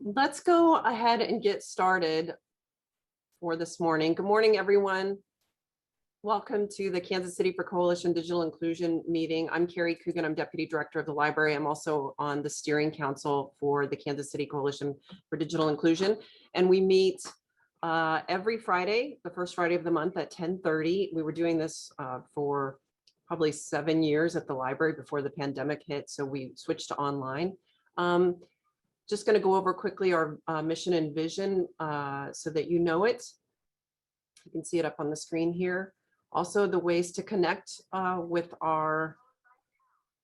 Let's go ahead and get started for this morning. Good morning, everyone. Welcome to the Kansas City for Coalition Digital Inclusion meeting. I'm Carrie Coogan. I'm Deputy Director of the Library. I'm also on the steering council for the Kansas City Coalition for Digital Inclusion. And we meet every Friday, the first Friday of the month at 10:30. We were doing this for probably 7 years at the library before the pandemic hit, so we switched to online. Just going to go over quickly our mission and vision so that you know it. You can see it up on the screen here. Also, the ways to connect with our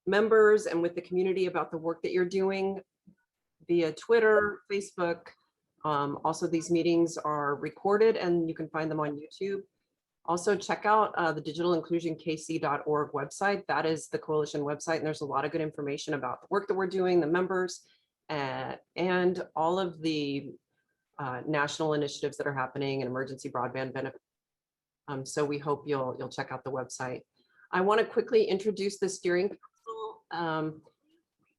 members and with the community about the work that you're doing via Twitter, Facebook. Also, these meetings are recorded and you can find them on YouTube. Also, check out the digitalinclusionkc.org website. That is the coalition website, and there's a lot of good information about the work that we're doing, the members, and all of the national initiatives that are happening and emergency broadband benefits. So we hope you'll check out the website. I want to quickly introduce the steering council.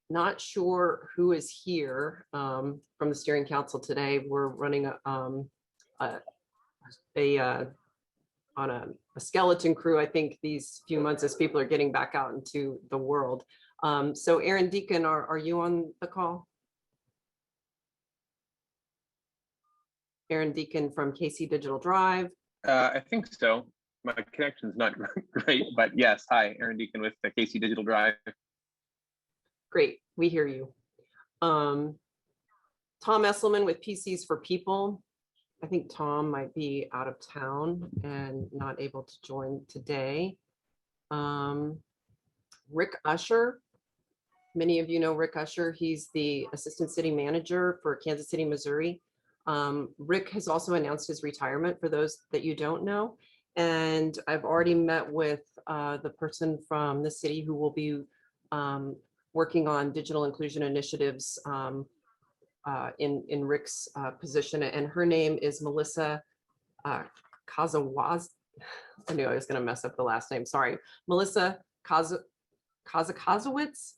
Not sure who is here from the steering council today. We're running on a skeleton crew, I think, these few months as people are getting back out into the world. So Aaron Deacon, are you on the call? Aaron Deacon from KC Digital Drive. I think so. My connection's not great, but yes. Hi, Aaron Deacon with the KC Digital Drive. Great, we hear you. Tom Esselman with PCs for People. I think Tom might be out of town and not able to join today. Rick Usher. Many of you know Rick Usher. He's the Assistant City Manager for Kansas City, Missouri. Rick has also announced his retirement, for those that you don't know. And I've already met with the person from the city who will be working on digital inclusion initiatives in Rick's position. And her name is Melissa Kazawaz. I knew I was going to mess up the last name. Sorry. Melissa Kazakazowitz.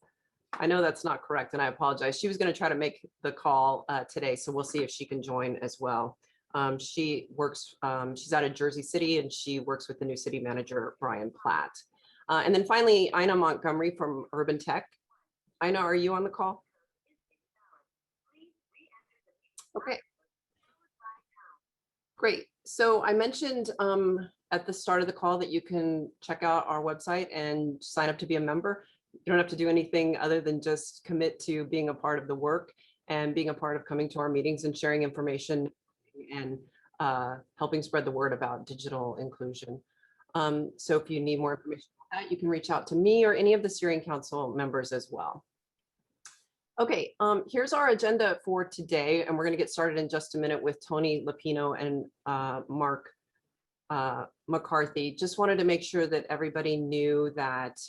I know that's not correct, and I apologize. She was going to try to make the call today, so we'll see if she can join as well. She works, she's out of Jersey City, and she works with the new city manager, Brian Platt. And then finally, Ina Montgomery from Urban Tech. Ina, are you on the call? Okay. Great. So I mentioned at the start of the call that you can check out our website and sign up to be a member. You don't have to do anything other than just commit to being a part of the work and being a part of coming to our meetings and sharing information and helping spread the word about digital inclusion. So if you need more information about that, you can reach out to me or any of the steering council members as well. Okay, here's our agenda for today, and we're going to get started in just a minute with Tony Lupino and Mark McCarthy. Just wanted to make sure that everybody knew that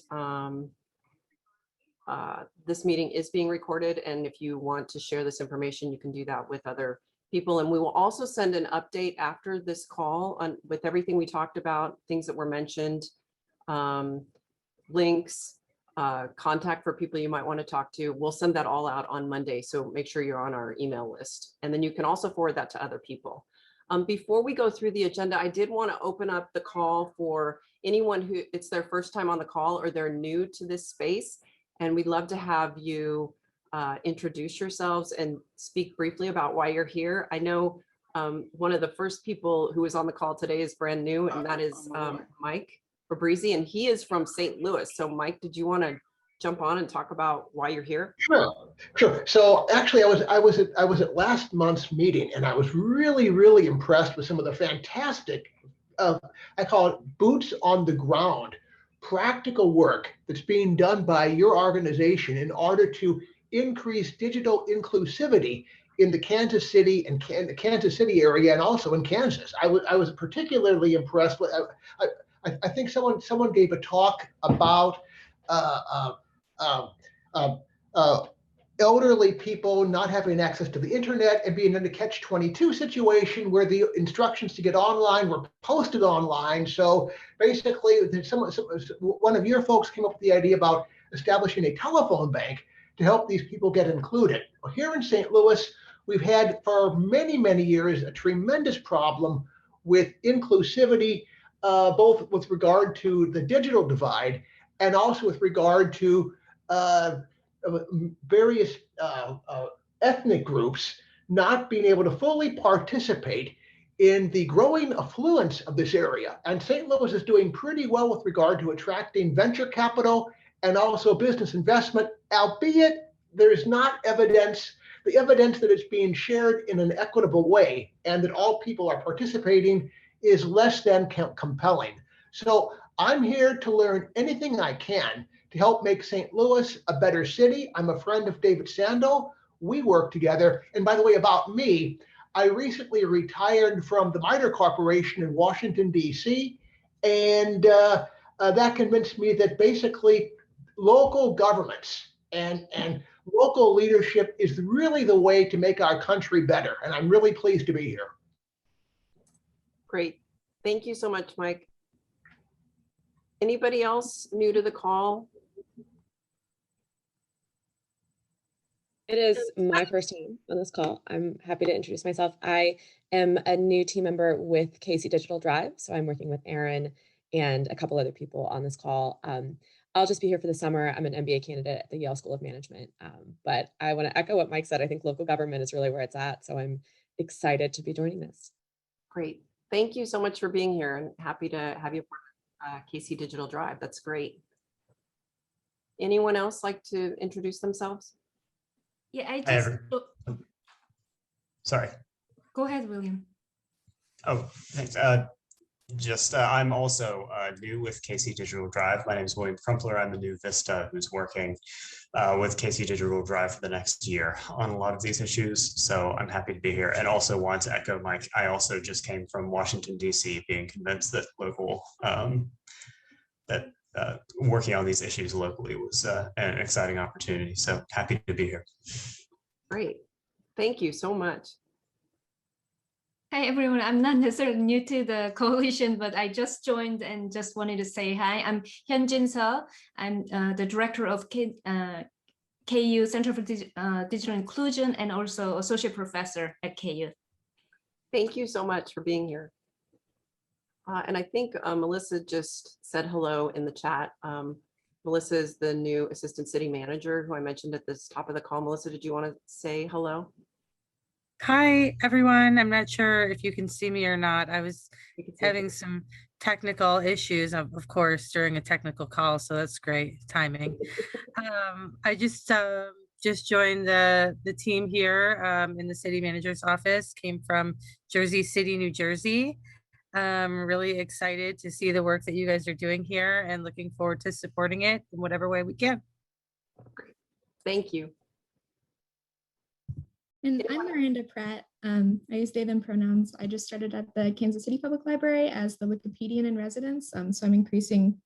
this meeting is being recorded, and if you want to share this information, you can do that with other people. And we will also send an update after this call on with everything we talked about, things that were mentioned, links, contact for people you might want to talk to. We'll send that all out on Monday, so make sure you're on our email list. And then you can also forward that to other people. Before we go through the agenda, I did want to open up the call for anyone who it's their first time on the call or they're new to this space. And we'd love to have you introduce yourselves and speak briefly about why you're here. I know one of the first people who is on the call today is brand new, and that is Mike Fabrizi, and he is from St. Louis. So Mike, did you want to jump on and talk about why you're here? Sure. So actually, I was at last month's meeting, and I was really impressed with some of the fantastic, I call it boots on the ground, practical work that's being done by your organization in order to increase digital inclusivity in the Kansas City and the Kansas City area, and also in Kansas. I was particularly impressed with. I think someone gave a talk about elderly people not having access to the internet and being in a catch-22 situation where the instructions to get online were posted online. So basically, one of your folks came up with the idea about establishing a telephone bank to help these people get included. Well, here in St. Louis, we've had for many, many years a tremendous problem with inclusivity, both with regard to the digital divide and also with regard to various ethnic groups not being able to fully participate in the growing affluence of this area. And St. Louis is doing pretty well with regard to attracting venture capital and also business investment, albeit there is not evidence, the evidence that it's being shared in an equitable way and that all people are participating is less than compelling. So I'm here to learn anything I can to help make St. Louis a better city. I'm a friend of David Sandel. We work together. And by the way, about me, I recently retired from the Miter Corporation in Washington, D.C. And that convinced me that basically local governments and local leadership is really the way to make our country better. And I'm really pleased to be here. Great. Thank you so much, Mike. Anybody else new to the call? It is my first time on this call. I'm happy to introduce myself. I am a new team member with KC Digital Drive. So I'm working with Aaron and a couple other people on this call. I'll just be here for the summer. I'm an MBA candidate at the Yale School of Management. But I want to echo what Mike said. I think local government is really where it's at. So I'm excited to be joining this. Great. Thank you so much for being here and happy to have you part of KC Digital Drive. That's great. Anyone else like to introduce themselves? Yeah, I just, sorry. Go ahead, William. Oh, thanks. I'm also new with KC Digital Drive. My name is William Crumpler. I'm the new Vista who's working with KC Digital Drive for the next year on a lot of these issues. So I'm happy to be here, and also want to echo Mike. I also just came from Washington, D.C., being convinced that working on these issues locally was an exciting opportunity. So happy to be here. Great. Thank you so much. Hi, everyone. I'm not necessarily new to the coalition, but I just joined and just wanted to say hi. I'm Hyunjin Seo. I'm the director of KU Center for Digital Inclusion and also associate professor at KU. Thank you so much for being here. And I think Melissa just said hello in the chat. Melissa is the new assistant city manager who I mentioned at the top of the call. Melissa, did you want to say hello? Hi, everyone. I'm not sure if you can see me or not. I was having some technical issues, of course, during a technical call, so that's great timing. I just joined the team here in the city manager's office, came from Jersey City, New Jersey. I'm really excited to see the work that you guys are doing here and looking forward to supporting it in whatever way we can. Great. Thank you. And I'm Miranda Pratt. I use they, them pronouns. I just started at the Kansas City Public Library as the Wikipedian in residence. So I'm increasing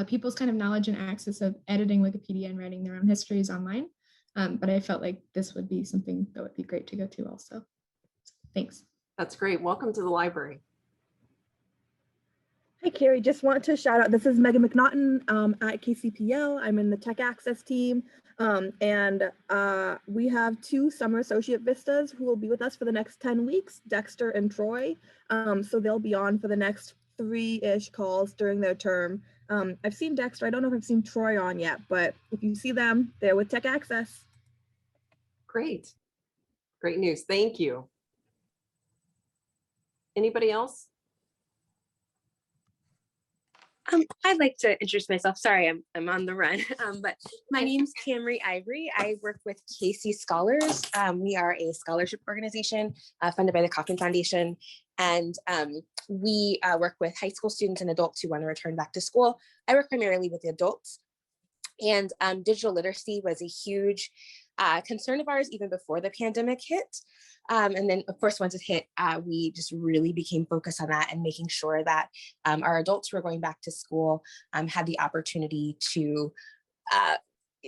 people's kind of knowledge and access of editing Wikipedia and writing their own histories online. But I felt like this would be something that would be great to go to also. Thanks. That's great. Welcome to the library. Hi, Carrie. Just want to shout out, this is Megan McNaughton at KCPL. I'm in the Tech Access team. And we have 2 summer associate vistas who will be with us for the next 10 weeks, Dexter and Troy. So they'll be on for the next 3-ish calls during their term. I've seen Dexter. I don't know if I've seen Troy on yet, but if you see them, they're with Tech Access. Great. Great news. Thank you. Anybody else? I'd like to introduce myself. Sorry, I'm on the run. But my name's Camry Ivory. I work with KC Scholars. We are a scholarship organization funded by the Kauffman Foundation. And we work with high school students and adults who want to return back to school. I work primarily with the adults. And digital literacy was a huge concern of ours even before the pandemic hit. And then, of course, once it hit, we just really became focused on that and making sure that our adults who are going back to school had the opportunity to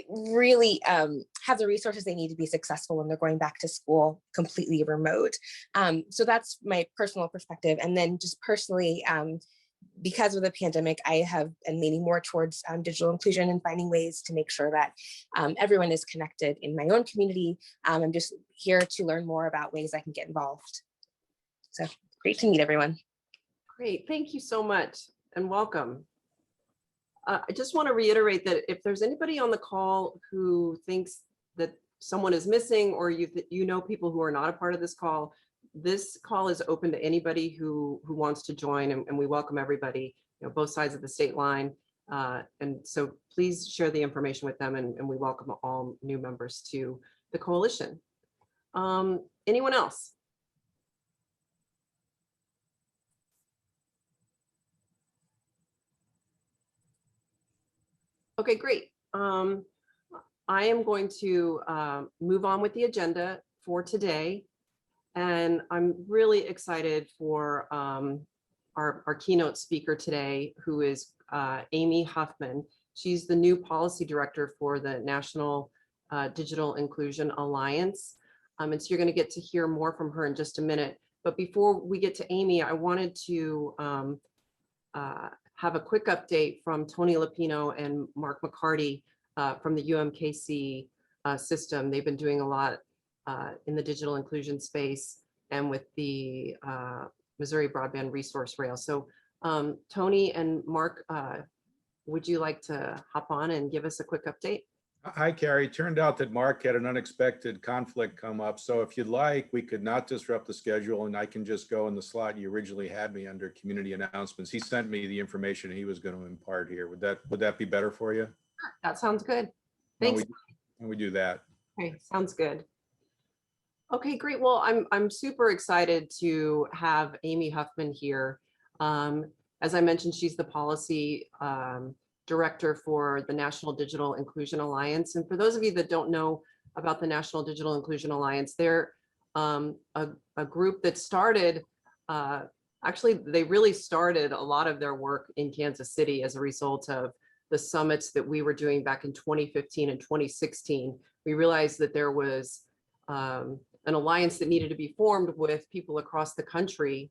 really have the resources they need to be successful when they're going back to school completely remote. So that's my personal perspective. And then just personally, because of the pandemic, I have been leaning more towards digital inclusion and finding ways to make sure that everyone is connected in my own community. I'm just here to learn more about ways I can get involved. So great to meet everyone. Great, thank you so much and welcome. I just want to reiterate that if there's anybody on the call who thinks that someone is missing, or you know people who are not a part of this call is open to anybody who wants to join, and we welcome everybody, both sides of the state line. And so please share the information with them, and we welcome all new members to the coalition. Anyone else? Okay, great. I am going to move on with the agenda for today. And I'm really excited for our keynote speaker today, who is Amy Huffman. She's the new policy director for the National Digital Inclusion Alliance. And so you're going to get to hear more from her in just a minute. But before we get to Amy, I wanted to have a quick update from Tony Lupino and Mark McCarty from the UMKC system. They've been doing a lot in the digital inclusion space and with the Missouri Broadband Resource Rail. So Tony and Mark, would you like to hop on and give us a quick update? Hi, Carrie. Turned out that Mark had an unexpected conflict come up. So if you'd like, we could not disrupt the schedule, and I can just go in the slot you originally had me under community announcements. He sent me the information he was going to impart here. Would that be better for you? That sounds good. Thanks. And we do that. Okay, sounds good. Okay, great. Well, I'm super excited to have Amy Huffman here. As I mentioned, she's the policy director for the National Digital Inclusion Alliance. And for those of you that don't know about the National Digital Inclusion Alliance, they're a group that started, actually, they really started a lot of their work in Kansas City as a result of the summits that we were doing back in 2015 and 2016. We realized that there was an alliance that needed to be formed with people across the country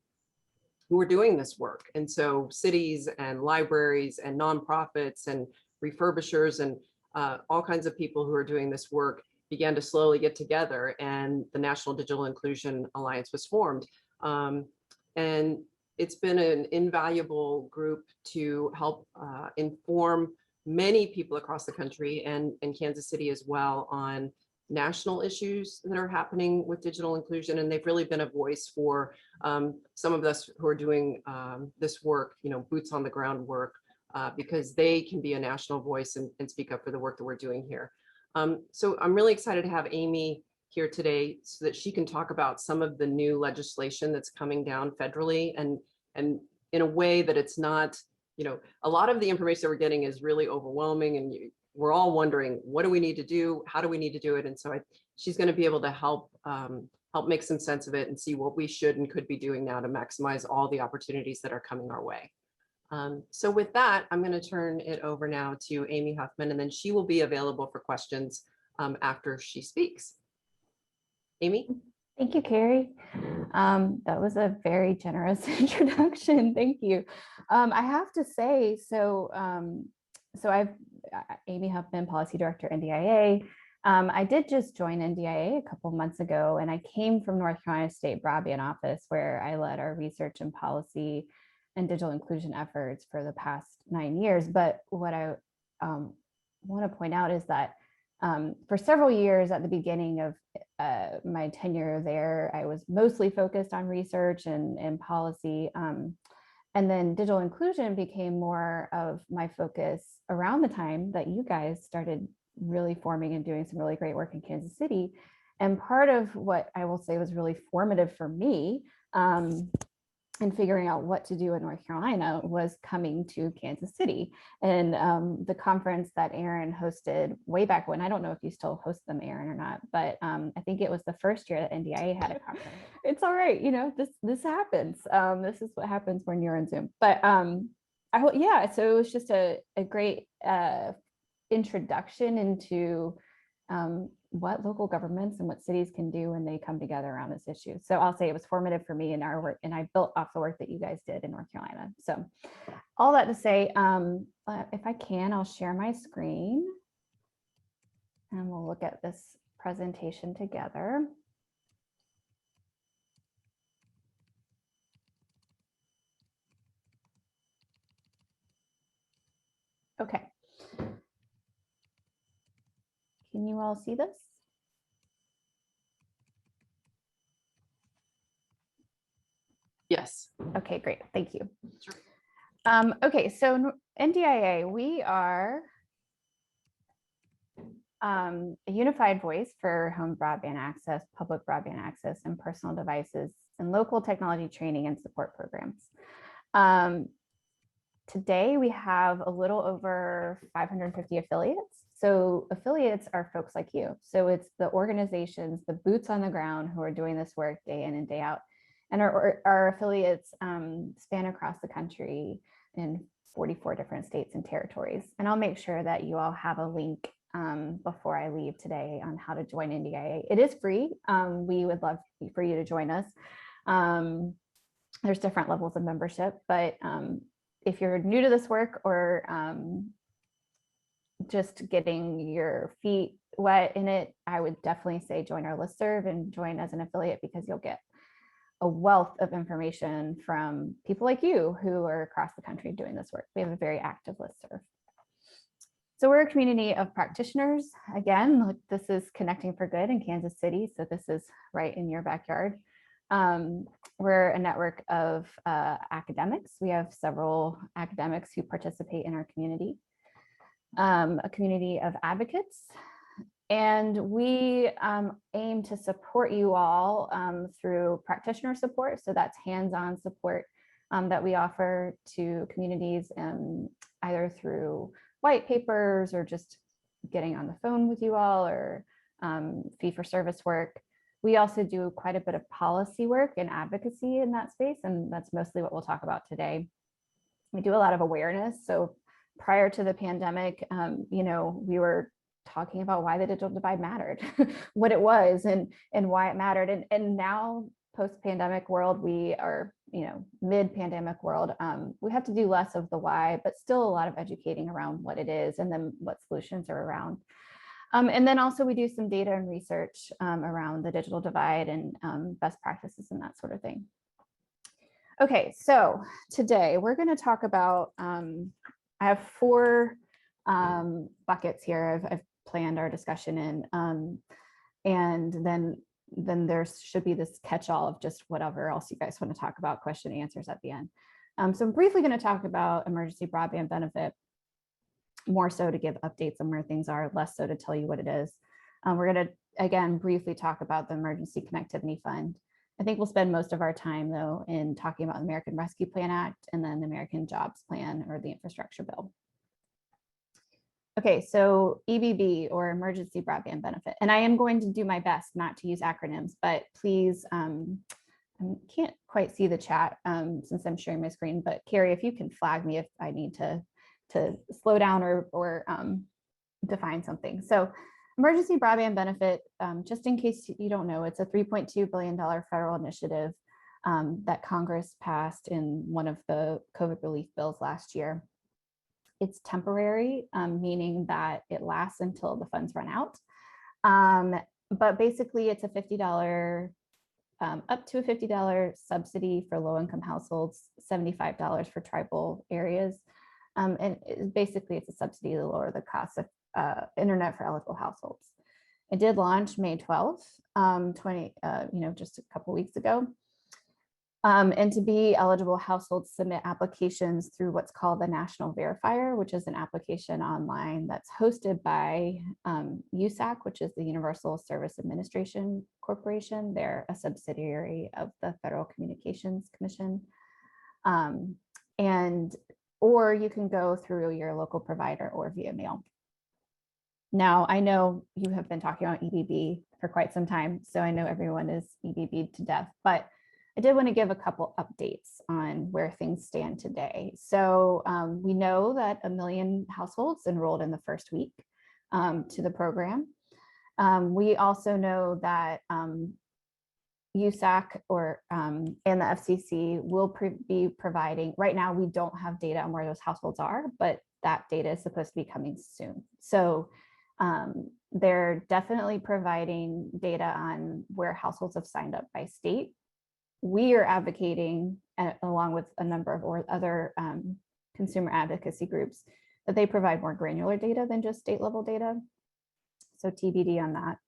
who were doing this work. And so cities and libraries and nonprofits and refurbishers and all kinds of people who are doing this work began to slowly get together, and the National Digital Inclusion Alliance was formed. And it's been an invaluable group to help inform many people across the country and Kansas City as well on national issues that are happening with digital inclusion. And they've really been a voice for some of us who are doing this work, boots on the ground work, because they can be a national voice and speak up for the work that we're doing here. So I'm really excited to have Amy here today so that she can talk about some of the new legislation that's coming down federally, and in a way that it's not, a lot of the information that we're getting is really overwhelming, and we're all wondering, what do we need to do? How do we need to do it? And so she's going to be able to help make some sense of it and see what we should and could be doing now to maximize all the opportunities that are coming our way. So with that, I'm going to turn it over now to Amy Huffman, and then she will be available for questions after she speaks. Amy? Thank you, Carrie. That was a very generous introduction. Thank you. I have to say, so I've Amy Huffman, Policy Director, NDIA. I did just join NDIA a couple months ago, and I came from North Carolina State Broadband Office, where I led our research and policy and digital inclusion efforts for the past 9 years. But what I want to point out is that for several years at the beginning of my tenure there, I was mostly focused on research and policy. And then digital inclusion became more of my focus around the time that you guys started really forming and doing some really great work in Kansas City. And part of what I will say was really formative for me in figuring out what to do in North Carolina was coming to Kansas City. And the conference that Aaron hosted way back when, I don't know if you still host them, Aaron, or not, but I think it was the first year that NDIA had a conference. It's all right, this happens. This is what happens when you're on Zoom. But yeah, so it was just a great introduction into what local governments and what cities can do when they come together around this issue. So I'll say it was formative for me in our work, and I built off the work that you guys did in North Carolina. So all that to say, if I can, I'll share my screen and we'll look at this presentation together. Okay. Can you all see this? Yes. Okay, great. Thank you. Sure. Okay, so NDIA, we are a unified voice for home broadband access, public broadband access, and personal devices, and local technology training and support programs. Today, we have a little over 550 affiliates. So affiliates are folks like you. So it's the organizations, the boots on the ground who are doing this work day in and day out. And our affiliates span across the country in 44 different states and territories. And I'll make sure that you all have a link before I leave today on how to join NDIA. It is free. We would love for you to join us. There's different levels of membership, but if you're new to this work or just getting your feet wet in it, I would definitely say join our listserv and join as an affiliate, because you'll get a wealth of information from people like you who are across the country doing this work. We have a very active listserv. So we're a community of practitioners. Again, this is Connecting for Good in Kansas City. So this is right in your backyard. We're a network of academics. We have several academics who participate in our community, a community of advocates. And we aim to support you all through practitioner support. So that's hands-on support that we offer to communities, either through white papers or just getting on the phone with you all, or fee-for-service work. We also do quite a bit of policy work and advocacy in that space, and that's mostly what we'll talk about today. We do a lot of awareness. So prior to the pandemic, we were talking about why the digital divide mattered, what it was, and why it mattered. And now, post-pandemic world, we are, mid-pandemic world, we have to do less of the why, but still a lot of educating around what it is and then what solutions are around. And then also we do some data and research around the digital divide and best practices and that sort of thing. Okay, so today we're going to talk about, I have 4 buckets here I've planned our discussion in, and then there should be this catch-all of just whatever else you guys want to talk about, question and answers at the end. So I'm briefly going to talk about emergency broadband benefit, more so to give updates on where things are, less so to tell you what it is. We're going to, again, briefly talk about the Emergency Connectivity Fund. I think we'll spend most of our time, though, in talking about the American Rescue Plan Act and then the American Jobs Plan, or the infrastructure bill. Okay, so EBB, or Emergency Broadband Benefit. And I am going to do my best not to use acronyms, but please, I can't quite see the chat since I'm sharing my screen, but Carrie, if you can flag me if I need to slow down or define something. So Emergency Broadband Benefit, just in case you don't know, it's a $3.2 billion federal initiative that Congress passed in one of the COVID relief bills last year. It's temporary, meaning that it lasts until the funds run out. But basically it's a $50, up to a $50 subsidy for low-income households, $75 for tribal areas. And basically it's a subsidy to lower the cost of internet for eligible households. It did launch May 12th, just a couple weeks ago. And to be eligible, households submit applications through what's called the National Verifier, which is an application online that's hosted by USAC, which is the Universal Service Administration Corporation. They're a subsidiary of the Federal Communications Commission. Or you can go through your local provider or via mail. Now, I know you have been talking about EBB for quite some time, so I know everyone is EBB'd to death, but I did want to give a couple updates on where things stand today. So we know that 1 million households enrolled in the first week to the program. We also know that USAC and the FCC will be providing, right now we don't have data on where those households are, but that data is supposed to be coming soon. So they're definitely providing data on where households have signed up by state. We are advocating, along with a number of other consumer advocacy groups, that they provide more granular data than just state level data. So TBD on that.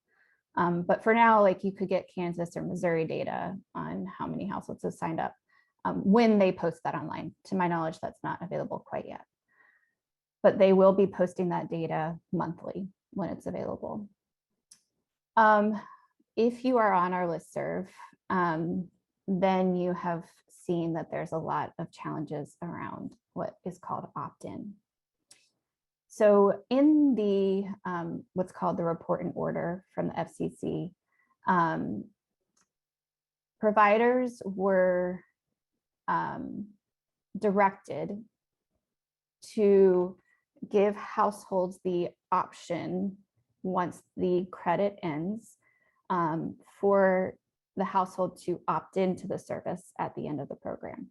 But for now, like, you could get Kansas or Missouri data on how many households have signed up when they post that online. To my knowledge, that's not available quite yet. But they will be posting that data monthly when it's available. If you are on our listserv, then you have seen that there's a lot of challenges around what is called opt-in. So in the what's called the report and order from the FCC, providers were directed to give households the option, once the credit ends, for the household to opt into the service at the end of the program.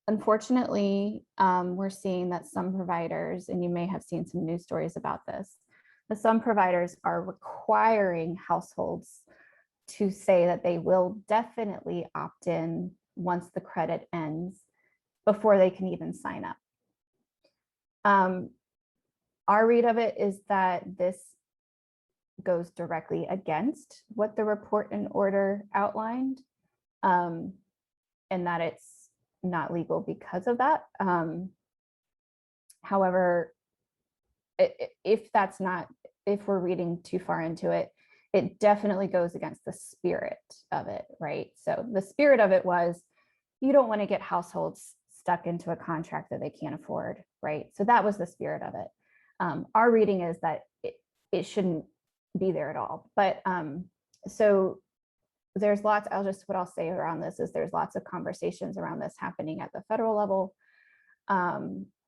Unfortunately, we're seeing that some providers, and you may have seen some news stories about this, that some providers are requiring households to say that they will definitely opt in once the credit ends before they can even sign up. Our read of it is that this goes directly against what the report and order outlined, and that it's not legal because of that. However, if we're reading too far into it, it definitely goes against the spirit of it, right? So the spirit of it was, you don't want to get households stuck into a contract that they can't afford, right? So that was the spirit of it. Our reading is that it shouldn't be there at all. But so there's lots, what I'll say around this is there's lots of conversations around this happening at the federal level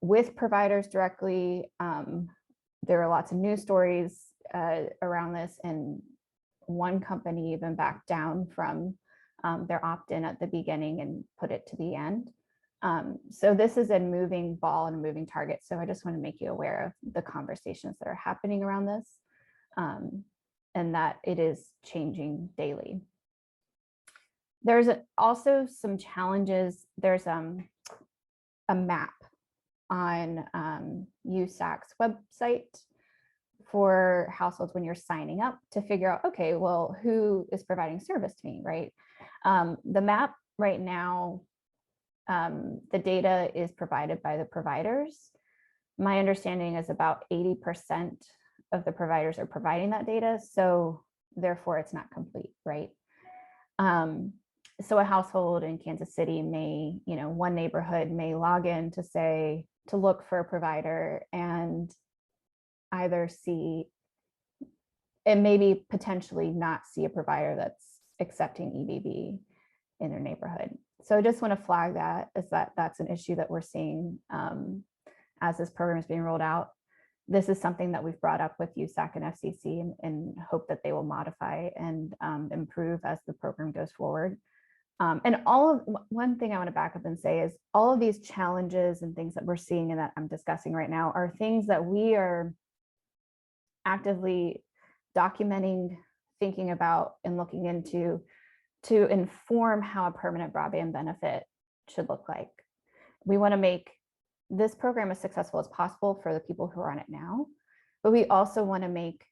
with providers directly. There are lots of news stories around this, and one company even backed down from their opt-in at the beginning and put it to the end. So this is a moving ball and a moving target. So I just want to make you aware of the conversations that are happening around this, and that it is changing daily. There's also some challenges. There's a map on USAC's website for households when you're signing up to figure out, okay, well, who is providing service to me, right? The map right now, the data is provided by the providers. My understanding is about 80% of the providers are providing that data, so therefore it's not complete, right? So a household in Kansas City may, one neighborhood may log in to look for a provider and either see, and maybe potentially not see a provider that's accepting EBB in their neighborhood. So I just want to flag that as that's an issue that we're seeing as this program is being rolled out. This is something that we've brought up with USAC and FCC and hope that they will modify and improve as the program goes forward. And one thing I want to back up and say is all of these challenges and things that we're seeing and that I'm discussing right now are things that we are actively documenting, thinking about, and looking into to inform how a permanent broadband benefit should look like. We want to make this program as successful as possible for the people who are on it now, but we also want to make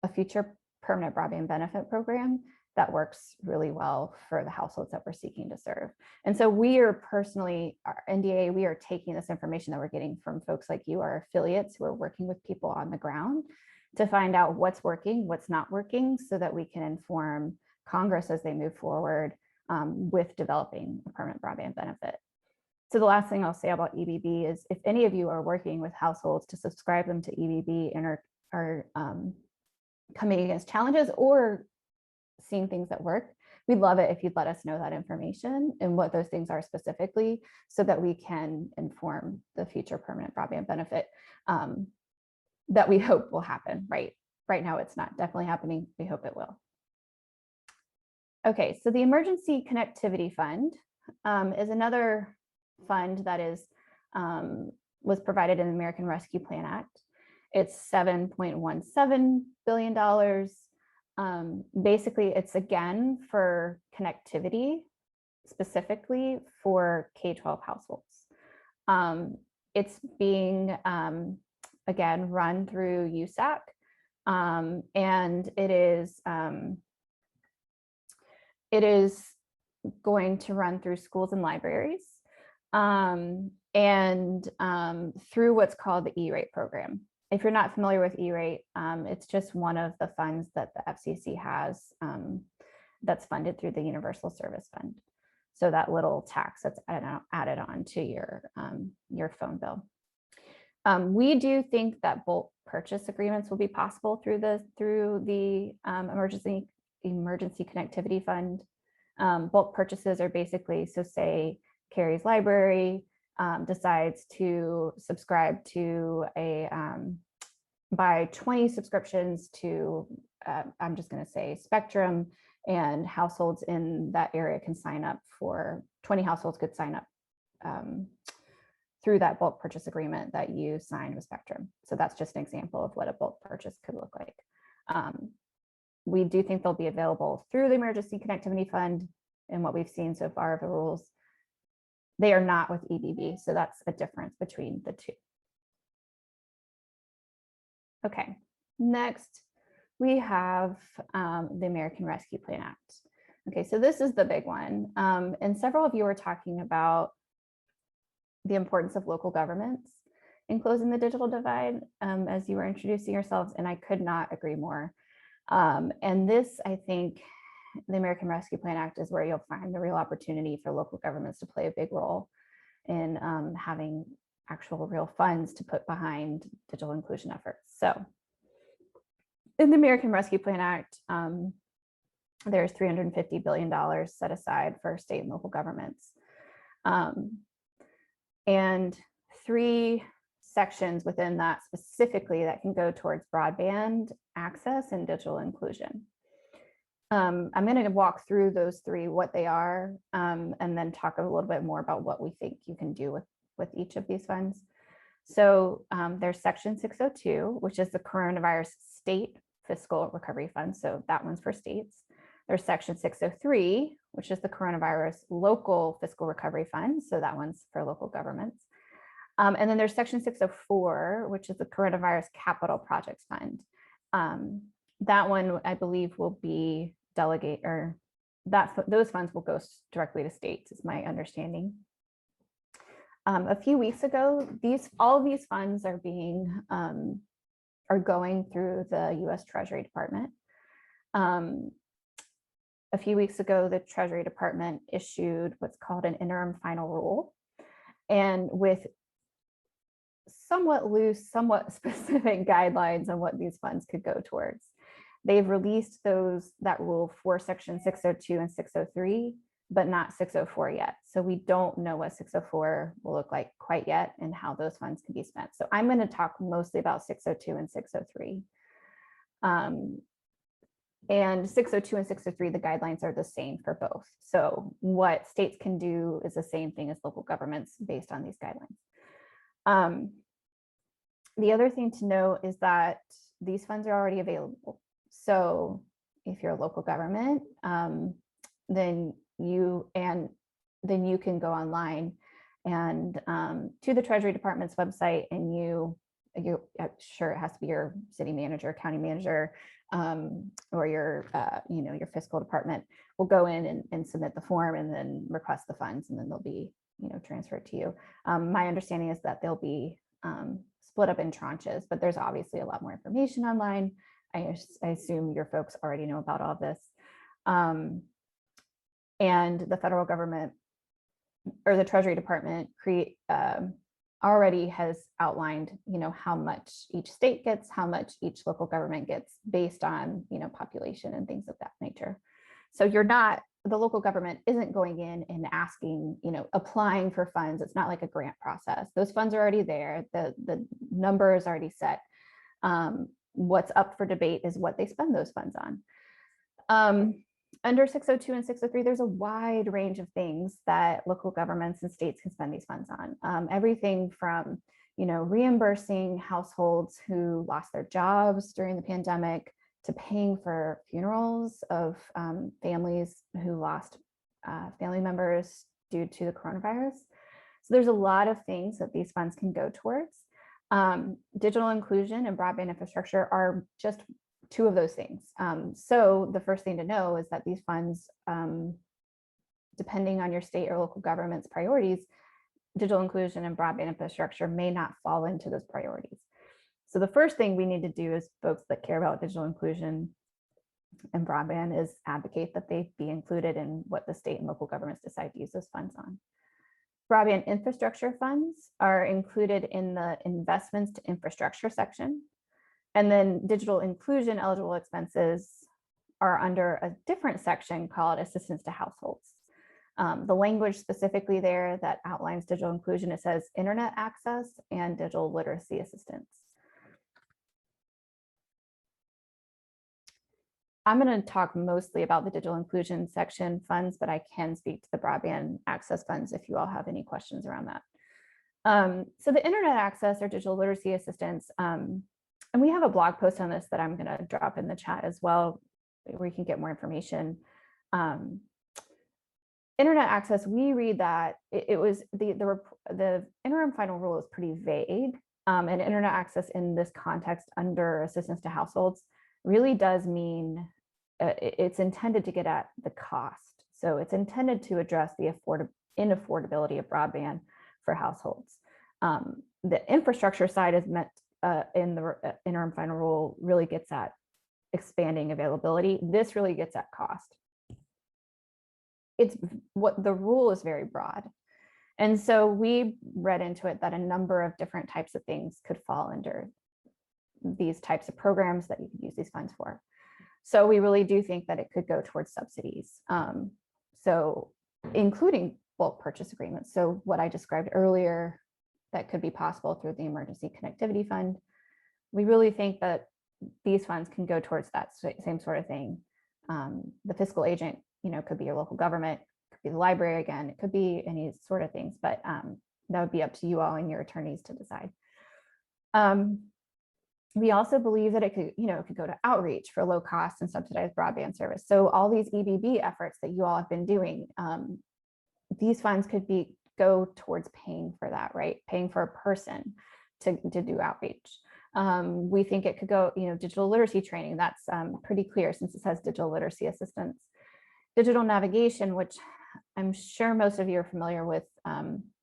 a future permanent broadband benefit program that works really well for the households that we're seeking to serve. And so we are personally, our NDA, we are taking this information that we're getting from folks like you, our affiliates who are working with people on the ground to find out what's working, what's not working, so that we can inform Congress as they move forward with developing a permanent broadband benefit. So the last thing I'll say about EBB is if any of you are working with households to subscribe them to EBB and are coming against challenges or seeing things that work, we'd love it if you'd let us know that information and what those things are specifically so that we can inform the future permanent broadband benefit that we hope will happen, right? right now it's not definitely happening. We hope it will. Okay, so the Emergency Connectivity Fund is another fund that is was provided in the American Rescue Plan Act. It's $7.17 billion. Basically, it's again for connectivity, specifically for K-12 households. It's being, again, run through USAC, and it is going to run through schools and libraries, and through what's called the E-rate program. If you're not familiar with E-rate, it's just one of the funds that the FCC has that's funded through the Universal Service Fund. So that little tax that's added on to your phone bill. We do think that bulk purchase agreements will be possible through the emergency connectivity fund. Bulk purchases are basically, so say Carrie's library decides to subscribe to buy 20 subscriptions to, I'm just going to say Spectrum, and households in that area can sign up for, 20 households could sign up through that bulk purchase agreement that you signed with Spectrum. So that's just an example of what a bulk purchase could look like. We do think they'll be available through the Emergency Connectivity Fund, and what we've seen so far of the rules. They are not with EBB, so that's a difference between the two. Okay, next we have the American Rescue Plan Act. Okay, so this is the big one. And several of you were talking about the importance of local governments in closing the digital divide as you were introducing yourselves, and I could not agree more. And this, I think, the American Rescue Plan Act is where you'll find the real opportunity for local governments to play a big role in having actual real funds to put behind digital inclusion efforts. So in the American Rescue Plan Act, there's $350 billion set aside for state and local governments. And 3 sections within that specifically that can go towards broadband access and digital inclusion. I'm going to walk through those 3, what they are, and then talk a little bit more about what we think you can do with each of these funds. So there's Section 602, which is the Coronavirus State Fiscal Recovery Fund. So that one's for states. There's Section 603, which is the Coronavirus Local Fiscal Recovery Fund. So that one's for local governments. And then there's Section 604, which is the Coronavirus Capital Projects Fund. That one, I believe, will be those funds will go directly to states, is my understanding. A few weeks ago, all of these funds are going through the U.S. Treasury Department. A few weeks ago, the Treasury Department issued what's called an interim final rule, and with somewhat loose, somewhat specific guidelines on what these funds could go towards. They've released that rule for Section 602 and 603, but not 604 yet. So we don't know what 604 will look like quite yet and how those funds can be spent. So I'm going to talk mostly about 602 and 603. And 602 and 603, the guidelines are the same for both. So what states can do is the same thing as local governments based on these guidelines. The other thing to know is that these funds are already available. So if you're a local government, then you can go online and to the Treasury Department's website, and I'm sure it has to be your city manager, county manager, or your fiscal department will go in and submit the form and then request the funds, and then they'll be transferred to you. My understanding is that they'll be split up in tranches, but there's obviously a lot more information online. I assume your folks already know about all this. And the federal government or the Treasury Department already has outlined, how much each state gets, how much each local government gets based on, population and things of that nature. So the local government isn't going in and asking, applying for funds. It's not like a grant process. Those funds are already there. The number is already set. what's up for debate is what they spend those funds on. Under 602 and 603, there's a wide range of things that local governments and states can spend these funds on. Everything from, reimbursing households who lost their jobs during the pandemic, to paying for funerals of families who lost family members due to the coronavirus. So there's a lot of things that these funds can go towards. Digital inclusion and broadband infrastructure are just two of those things. So the first thing to know is that these funds, depending on your state or local government's priorities, digital inclusion and broadband infrastructure may not fall into those priorities. So the first thing we need to do as folks that care about digital inclusion and broadband is advocate that they be included in what the state and local governments decide to use those funds on. Broadband infrastructure funds are included in the investments to infrastructure section. And then digital inclusion eligible expenses are under a different section called assistance to households. The language specifically there that outlines digital inclusion, it says internet access and digital literacy assistance. I'm going to talk mostly about the digital inclusion section funds, but I can speak to the broadband access funds if you all have any questions around that. So the internet access or digital literacy assistance, and we have a blog post on this that I'm going to drop in the chat as well, where you can get more information. Internet access, we read that it was the interim final rule is pretty vague, and internet access in this context under assistance to households really does mean it's intended to get at the cost. So it's intended to address the inaffordability of broadband for households. The infrastructure side is meant in the interim final rule really gets at expanding availability. This really gets at cost. It's what the rule is very broad. And so we read into it that a number of different types of things could fall under these types of programs that you could use these funds for. So we really do think that it could go towards subsidies. So including bulk purchase agreements. So what I described earlier, that could be possible through the Emergency Connectivity Fund. We really think that these funds can go towards that same sort of thing. The fiscal agent, could be your local government, could be the library again, it could be any sort of things, but that would be up to you all and your attorneys to decide. We also believe that it could, it could go to outreach for low cost and subsidized broadband service. So all these EBB efforts that you all have been doing, these funds could go towards paying for that, right? Paying for a person to do outreach. We think it could go, digital literacy training. That's pretty clear since it says digital literacy assistance. Digital navigation, which I'm sure most of you are familiar with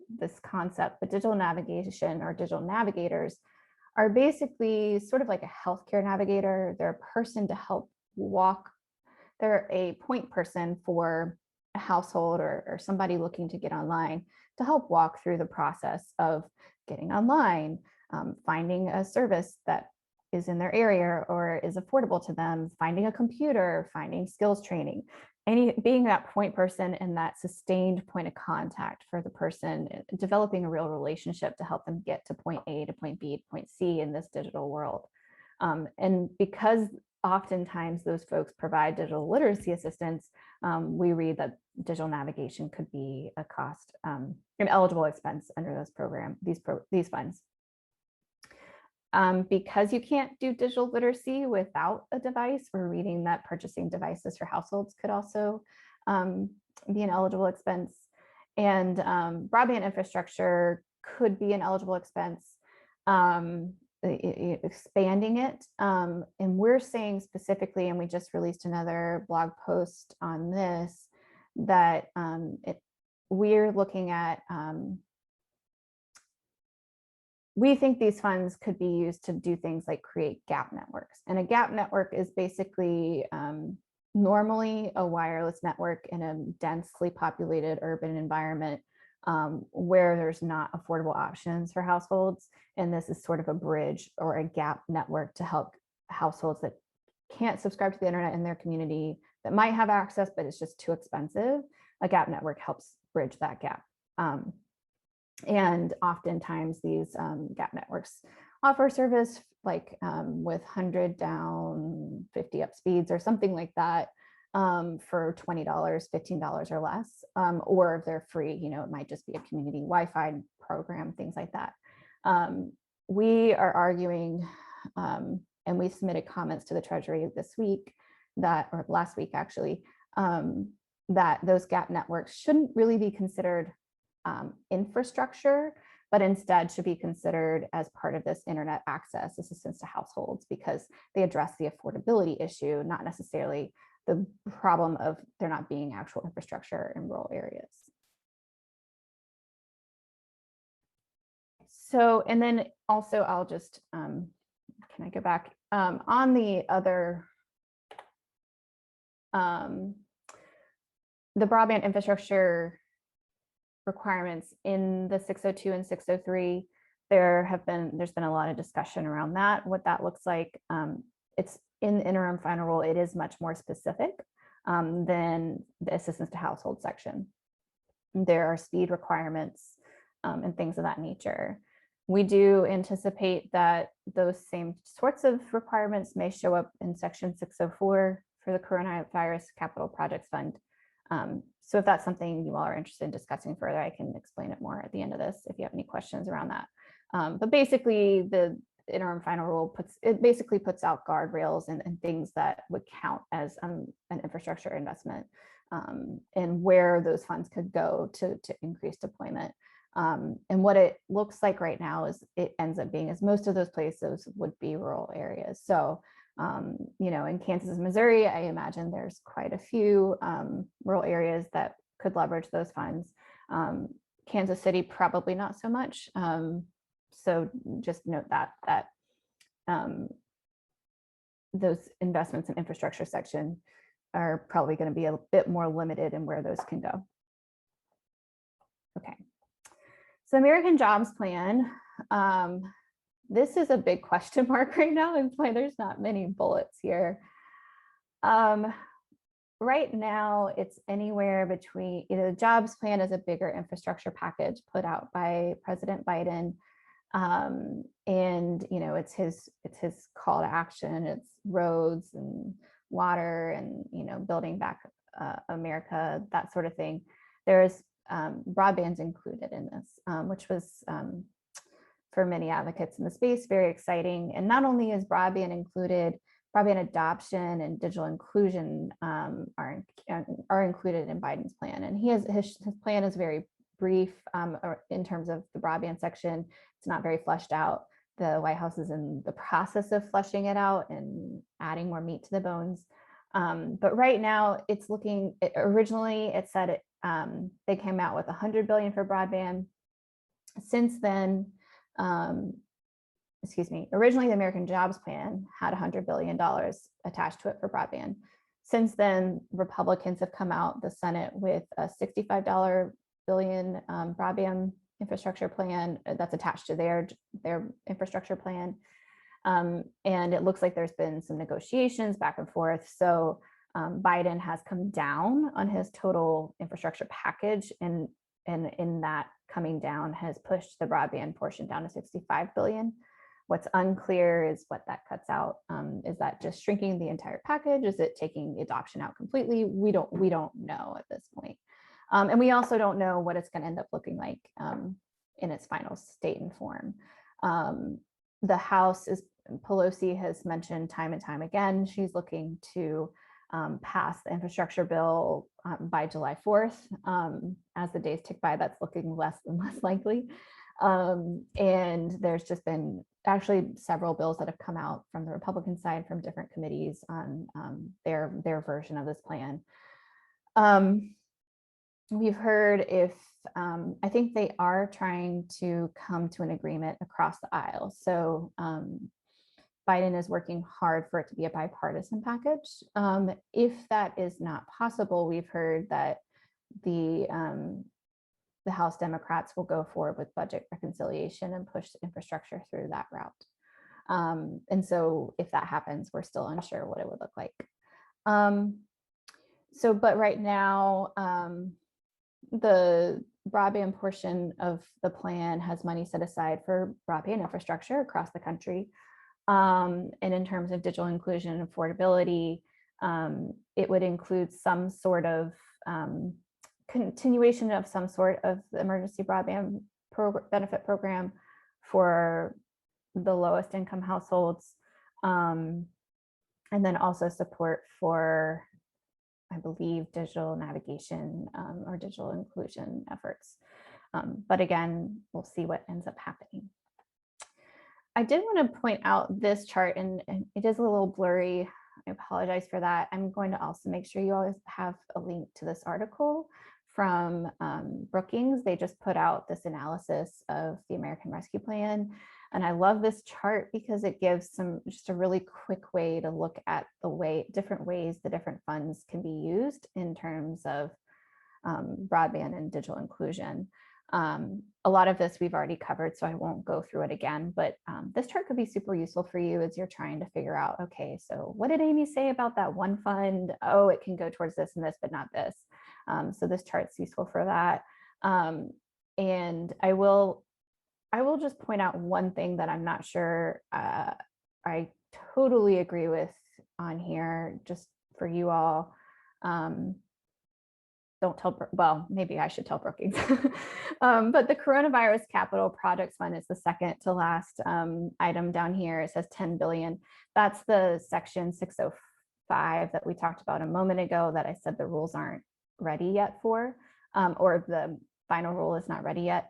this concept, but digital navigation or digital navigators are basically sort of like a healthcare navigator. They're a person to help walk. They're a point person for a household or somebody looking to get online to help walk through the process of getting online, finding a service that is in their area or is affordable to them, finding a computer, finding skills training, being that point person and that sustained point of contact for the person, developing a real relationship to help them get to point A to point B to point C in this digital world. And because oftentimes those folks provide digital literacy assistance, we read that digital navigation could be a cost, an eligible expense under this program, these funds. Because you can't do digital literacy without a device, we're reading that purchasing devices for households could also be an eligible expense. And broadband infrastructure could be an eligible expense, expanding it. And we're saying specifically, and we just released another blog post on this, that we're looking at we think these funds could be used to do things like create gap networks. And a gap network is basically normally a wireless network in a densely populated urban environment where there's not affordable options for households. And this is sort of a bridge or a gap network to help households that can't subscribe to the internet in their community, that might have access, but it's just too expensive. A gap network helps bridge that gap. And oftentimes these gap networks offer service like with 100 down, 50 up speeds or something like that for $20, $15 or less. Or if they're free, you know, it might just be a community Wi-Fi program, things like that. We are arguing, and we submitted comments to the Treasury this week or last week actually, that those gap networks shouldn't really be considered infrastructure, but instead should be considered as part of this internet access assistance to households, because they address the affordability issue, not necessarily the problem of there not being actual infrastructure in rural areas. So, and then also I'll just, can I go back on the other, the broadband infrastructure requirements in the 602 and 603, there's been a lot of discussion around that, what that looks like. It's in the interim final rule, it is much more specific than the assistance to household section. There are speed requirements and things of that nature. We do anticipate that those same sorts of requirements may show up in section 604 for the Coronavirus Capital Projects Fund. So if that's something you all are interested in discussing further, I can explain it more at the end of this if you have any questions around that. But basically the interim final rule basically puts out guardrails and things that would count as an infrastructure investment and where those funds could go to increase deployment. And what it looks like right now is it ends up being, as most of those places would be rural areas. So you know, in Kansas and Missouri, I imagine there's quite a few rural areas that could leverage those funds. Kansas City, probably not so much. So just note that those investments in infrastructure section are probably going to be a bit more limited in where those can go. Okay, so American Jobs Plan. This is a big question mark right now. It's why there's not many bullets here. Right now, it's anywhere between, the jobs plan is a bigger infrastructure package put out by President Biden. And you know, it's his call to action. It's roads and water and, you know, building back America, that sort of thing. There's broadband's included in this, which was for many advocates in the space, very exciting. And not only is broadband included, broadband adoption and digital inclusion are included in Biden's plan. And his plan is very brief in terms of the broadband section. It's not very fleshed out. The White House is in the process of fleshing it out and adding more meat to the bones. But right now it's looking, originally it said they came out with $100 billion for broadband. Since then, originally the American Jobs Plan had $100 billion attached to it for broadband. Since then, Republicans have come out, the Senate, with a $65 billion broadband infrastructure plan that's attached to their infrastructure plan. And it looks like there's been some negotiations back and forth. So Biden has come down on his total infrastructure package, and in that coming down has pushed the broadband portion down to $65 billion. What's unclear is what that cuts out. Is that just shrinking the entire package? Is it taking the adoption out completely? We don't know at this point. And we also don't know what it's going to end up looking like in its final state and form. The House Pelosi has mentioned time and time again, she's looking to pass the infrastructure bill by July 4th. As the days tick by, that's looking less and less likely. And there's just been actually several bills that have come out from the Republican side from different committees on their version of this plan. We've heard I think they are trying to come to an agreement across the aisle. So Biden is working hard for it to be a bipartisan package. If that is not possible, we've heard that the House Democrats will go forward with budget reconciliation and push infrastructure through that route. And so if that happens, we're still unsure what it would look like. But right now, the broadband portion of the plan has money set aside for broadband infrastructure across the country. And in terms of digital inclusion and affordability, it would include some sort of continuation of some sort of the emergency broadband benefit program for the lowest income households. And then also support for, I believe, digital navigation or digital inclusion efforts. But again, we'll see what ends up happening. I did want to point out this chart, and it is a little blurry. I apologize for that. I'm going to also make sure you always have a link to this article from Brookings. They just put out this analysis of the American Rescue Plan. And I love this chart because it gives just a really quick way to look at different ways the different funds can be used in terms of broadband and digital inclusion. A lot of this we've already covered, so I won't go through it again, but this chart could be super useful for you as you're trying to figure out, okay, so what did Amy say about that one fund? Oh, it can go towards this and this, but not this. So this chart's useful for that. And I will just point out one thing that I'm not sure I totally agree with on here, just for you all. Don't tell, well, maybe I should tell Brookings. But the Coronavirus Capital Projects Fund is the second to last item down here. It says 10 billion. That's the section 605 that we talked about a moment ago that I said the rules aren't ready yet for, or the final rule is not ready yet.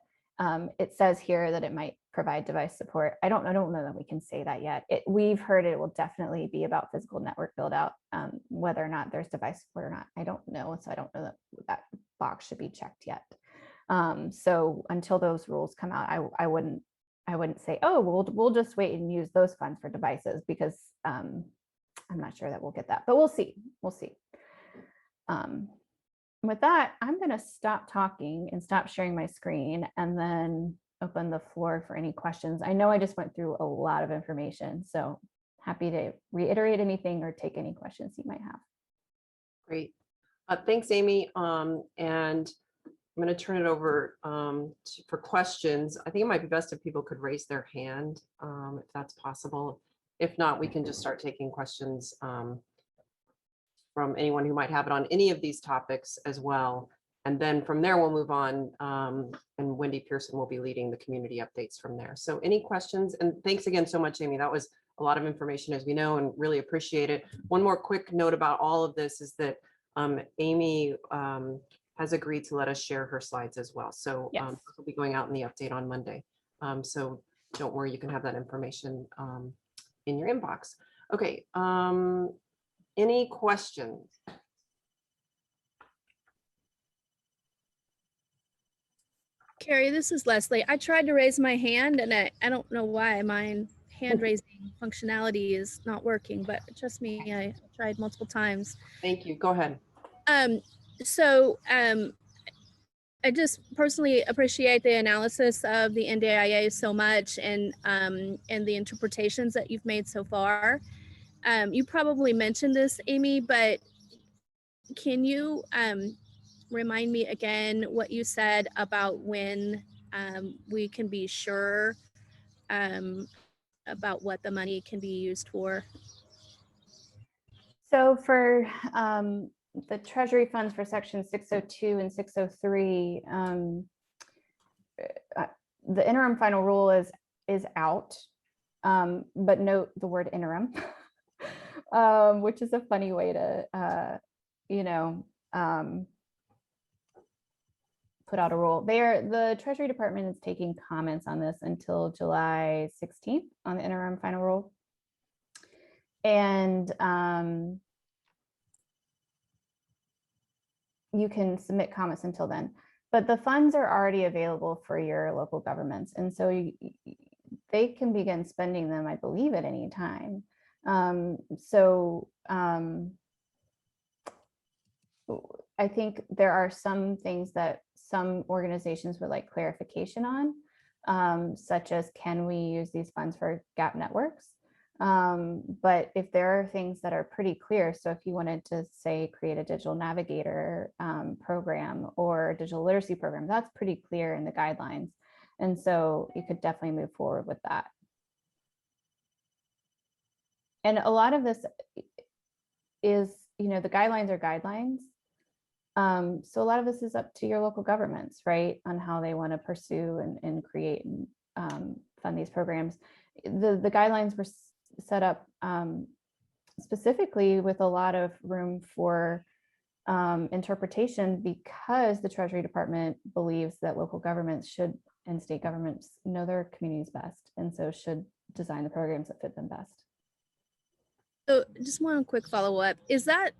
It says here that it might provide device support. I don't know that we can say that yet. We've heard it will definitely be about physical network build out. Whether or not there's device support or not, I don't know. So I don't know that box should be checked yet. So until those rules come out, I wouldn't say, oh, we'll just wait and use those funds for devices, because I'm not sure that we'll get that, but we'll see. With that, I'm going to stop talking and stop sharing my screen and then open the floor for any questions. I know I just went through a lot of information, so happy to reiterate anything or take any questions you might have. Great. Thanks, Amy. And I'm going to turn it over for questions. I think it might be best if people could raise their hand, if that's possible. If not, we can just start taking questions from anyone who might have it on any of these topics as well. And then from there, we'll move on, and Wendy Pearson will be leading the community updates from there. So any questions? And thanks again so much, Amy. That was a lot of information, as we know, and really appreciate it. One more quick note about all of this is that Amy has agreed to let us share her slides as well. So yes. We'll be going out in the update on Monday. So don't worry, you can have that information in your inbox. Okay. Any questions? Carrie, this is Leslie. I tried to raise my hand and I don't know why mine hand raising functionality is not working, but trust me, I tried multiple times. Thank you. Go ahead. I just personally appreciate the analysis of the NDIA so much, and the interpretations that you've made so far. You probably mentioned this, Amy, but can you remind me again what you said about when we can be sure about what the money can be used for? So for the Treasury funds for section 602 and 603, the interim final rule is out, but note the word interim, which is a funny way to, put out a rule. The Treasury Department is taking comments on this until July 16th on the interim final rule. And you can submit comments until then, but the funds are already available for your local governments. And so they can begin spending them, I believe, at any time. I think there are some things that some organizations would like clarification on, such as, can we use these funds for gap networks? But if there are things that are pretty clear, so if you wanted to say create a digital navigator program or a digital literacy program, that's pretty clear in the guidelines. And so you could definitely move forward with that. And a lot of this is, you know, the guidelines are guidelines. So a lot of this is up to your local governments, right, on how they want to pursue and create and fund these programs. The guidelines were set up specifically with a lot of room for interpretation, because the Treasury Department believes that local governments should and state governments know their communities best, and so should design the programs that fit them best. So just one quick follow up. Is that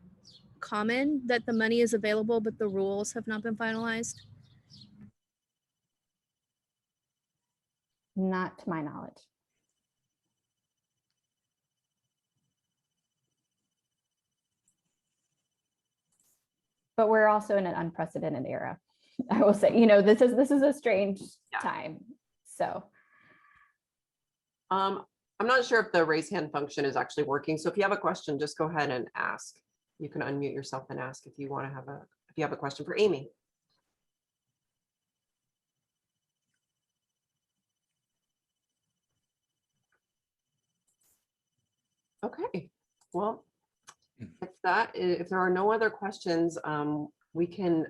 common that the money is available, but the rules have not been finalized? Not to my knowledge. But we're also in an unprecedented era. I will say, you know, this is a strange time. So I'm not sure if the raise hand function is actually working. So if you have a question, just go ahead and ask. You can unmute yourself and ask if you want to if you have a question for Amy. Okay, well, if there are no other questions, we can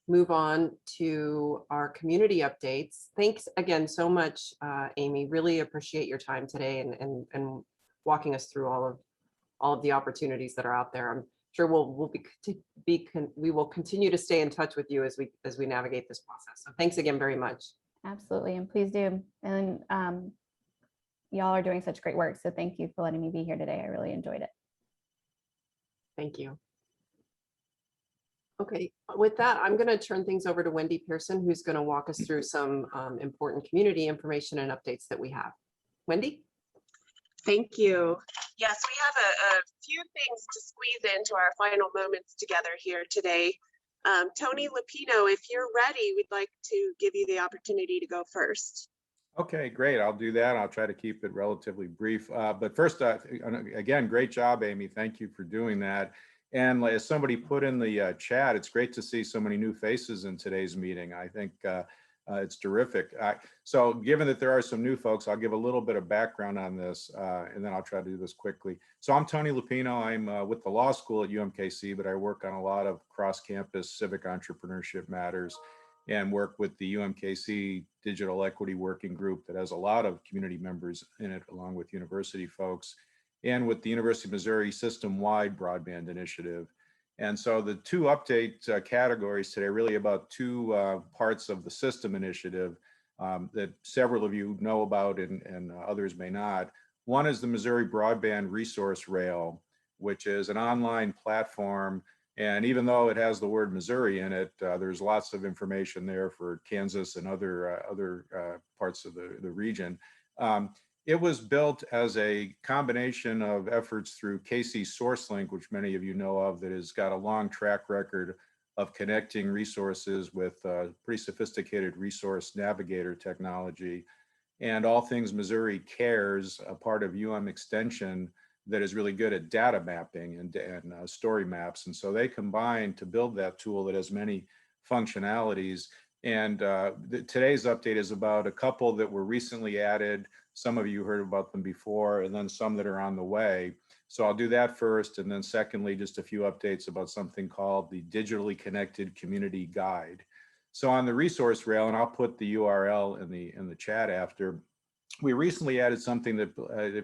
move on to our community updates. Thanks again so much, Amy. Really appreciate your time today and walking us through all of the opportunities that are out there. I'm sure we will continue to stay in touch with you as we navigate this process. So thanks again very much. absolutely, and please do. And y'all are doing such great work. So thank you for letting me be here today. I really enjoyed it. Thank you. Okay, with that, I'm going to turn things over to Wendy Pearson, who's going to walk us through some important community information and updates that we have. Wendy? Thank you. Yes, we have a few things to squeeze into our final moments together here today. Tony Lupino, if you're ready, we'd like to give you the opportunity to go first. Okay, great. I'll do that. I'll try to keep it relatively brief. But first, again, great job, Amy. Thank you for doing that. And as somebody put in the chat, it's great to see so many new faces in today's meeting. I think it's terrific. So given that there are some new folks, I'll give a little bit of background on this, and then I'll try to do this quickly. So I'm Tony Lupino. I'm with the law school at UMKC, but I work on a lot of cross-campus civic entrepreneurship matters and work with the UMKC Digital Equity Working Group that has a lot of community members in it, along with university folks, and with the University of Missouri system-wide broadband initiative. And so the two update categories today are really about two parts of the system initiative that several of you know about and others may not. One is the Missouri Broadband Resource Rail, which is an online platform. And even though it has the word Missouri in it, there's lots of information there for Kansas and other parts of the region. It was built as a combination of efforts through KC SourceLink, which many of you know of, that has got a long track record of connecting resources with pretty sophisticated resource navigator technology, and All Things Missouri Cares, a part of Extension that is really good at data mapping and story maps. And so they combine to build that tool that has many functionalities. And today's update is about a couple that were recently added. Some of you heard about them before, and then some that are on the way. So I'll do that first. And then secondly, just a few updates about something called the Digitally Connected Community Guide. So on the resource rail, and I'll put the URL in the chat after, we recently added something that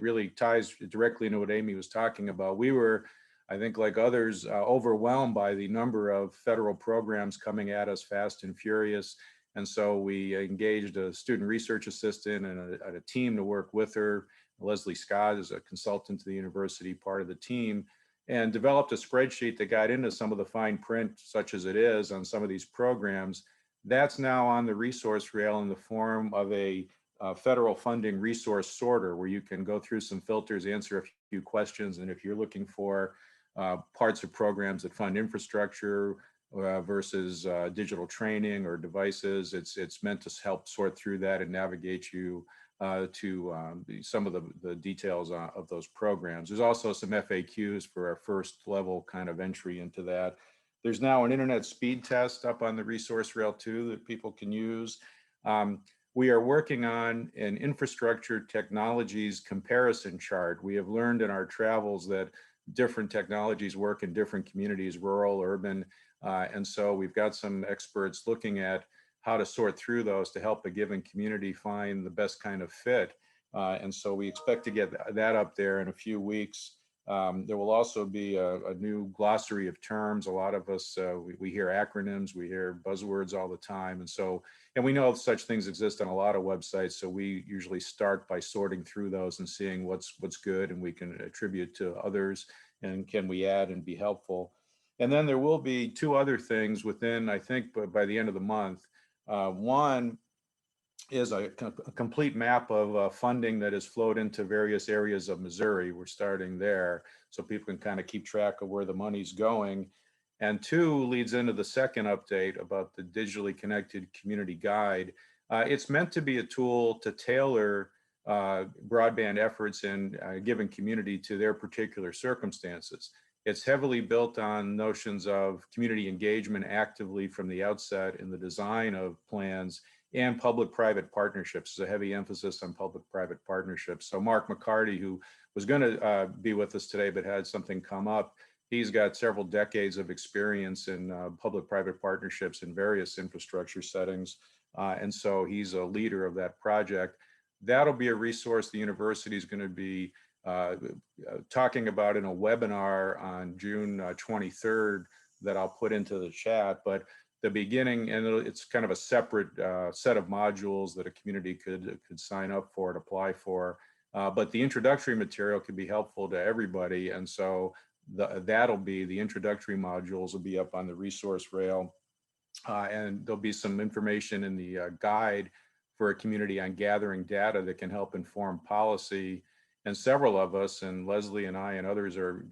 really ties directly into what Amy was talking about. We were, I think like others, overwhelmed by the number of federal programs coming at us fast and furious. And so we engaged a student research assistant and a team to work with her. Leslie Scott is a consultant to the university, part of the team, and developed a spreadsheet that got into some of the fine print, such as it is, on some of these programs. That's now on the resource rail in the form of a federal funding resource sorter, where you can go through some filters, answer a few questions. And if you're looking for parts of programs that fund infrastructure versus digital training or devices, it's meant to help sort through that and navigate you to some of the details of those programs. There's also some FAQs for our first level kind of entry into that. There's now an internet speed test up on the resource rail too that people can use. We are working on an infrastructure technologies comparison chart. We have learned in our travels that different technologies work in different communities, rural, urban, and so we've got some experts looking at how to sort through those to help a given community find the best kind of fit. And so we expect to get that up there in a few weeks. There will also be a new glossary of terms. A lot of us, we hear acronyms, we hear buzzwords all the time. And we know such things exist on a lot of websites. So we usually start by sorting through those and seeing what's good and we can attribute to others and can we add and be helpful. And then there will be two other things within, I think, by the end of the month. One is a complete map of funding that has flowed into various areas of Missouri. We're starting there so people can kind of keep track of where the money's going. And two leads into the second update about the digitally connected community guide. It's meant to be a tool to tailor broadband efforts in a given community to their particular circumstances. It's heavily built on notions of community engagement actively from the outset in the design of plans and public-private partnerships. There's a heavy emphasis on public-private partnerships. So Mark McCarty, who was going to be with us today but had something come up, he's got several decades of experience in public-private partnerships in various infrastructure settings. And so he's a leader of that project. That'll be a resource the university is going to be talking about in a webinar on June 23rd that I'll put into the chat. But the beginning, and it's kind of a separate set of modules that a community could sign up for and apply for. But the introductory material could be helpful to everybody. And so that'll be, the introductory modules will be up on the resource rail. And there'll be some information in the guide for a community on gathering data that can help inform policy. And several of us, and Leslie and I and others, are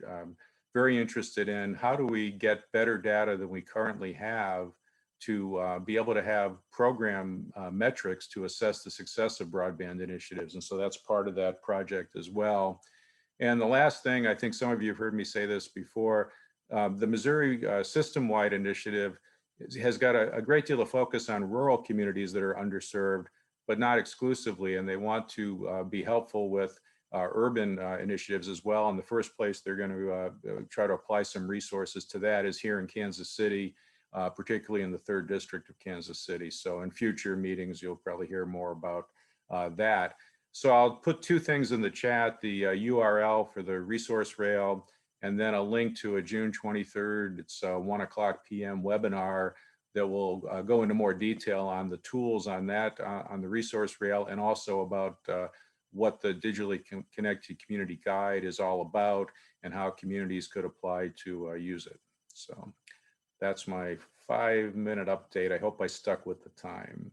very interested in how do we get better data than we currently have to be able to have program metrics to assess the success of broadband initiatives. And so that's part of that project as well. And the last thing, I think some of you have heard me say this before, the Missouri system-wide initiative has got a great deal of focus on rural communities that are underserved, but not exclusively. And they want to be helpful with urban initiatives as well. In the first place, they're going to try to apply some resources to that is here in Kansas City, particularly in the 3rd District of Kansas City. So in future meetings, you'll probably hear more about that. So I'll put two things in the chat, the URL for the resource rail, and then a link to a June 23rd, it's 1:00 p.m. webinar that will go into more detail on the tools on that, on the resource rail, and also about what the digitally connected community guide is all about and how communities could apply to use it. So that's my 5-minute update. I hope I stuck with the time.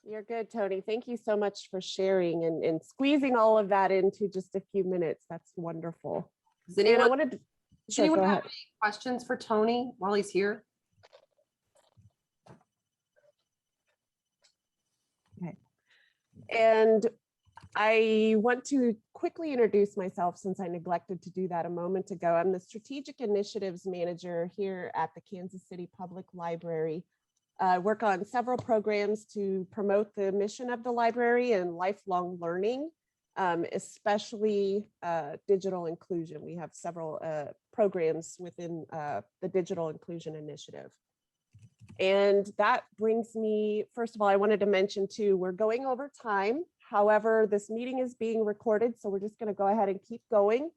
You're good, Tony. Thank you so much for sharing and squeezing all of that into just a few minutes. That's wonderful. Does anyone, Does anyone have any questions for Tony while he's here? Okay. And I want to quickly introduce myself since I neglected to do that a moment ago. I'm the Strategic Initiatives Manager here at the Kansas City Public Library. I work on several programs to promote the mission of the library and lifelong learning, especially digital inclusion. We have several programs within the Digital Inclusion Initiative. And that brings me, first of all, I wanted to mention too, we're going over time. However, this meeting is being recorded, so we're just going to go ahead and keep going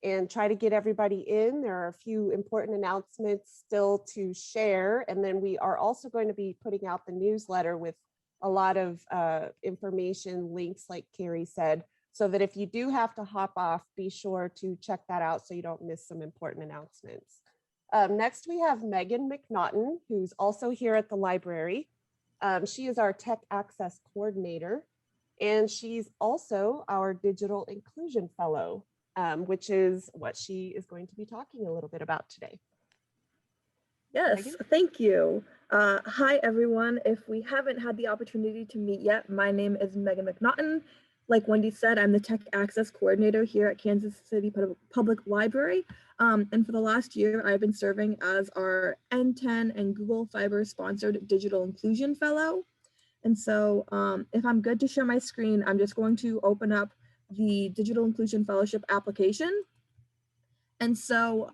and try to get everybody in. There are a few important announcements still to share. And then we are also going to be putting out the newsletter with a lot of information, links, like Carrie said, so that if you do have to hop off, be sure to check that out so you don't miss some important announcements. Next, we have Megan McNaughton, who's also here at the library. She is our Tech Access Coordinator, and she's also our Digital Inclusion Fellow, which is what she is going to be talking a little bit about today. Yes, Megan? thank you. Hi, everyone. If we haven't had the opportunity to meet yet, my name is Megan McNaughton. Like Wendy said, I'm the Tech Access Coordinator here at Kansas City Public Library. And for the last year, I've been serving as our N10 and Google Fiber sponsored Digital Inclusion Fellow. And so if I'm good to share my screen, I'm just going to open up the Digital Inclusion Fellowship application. And so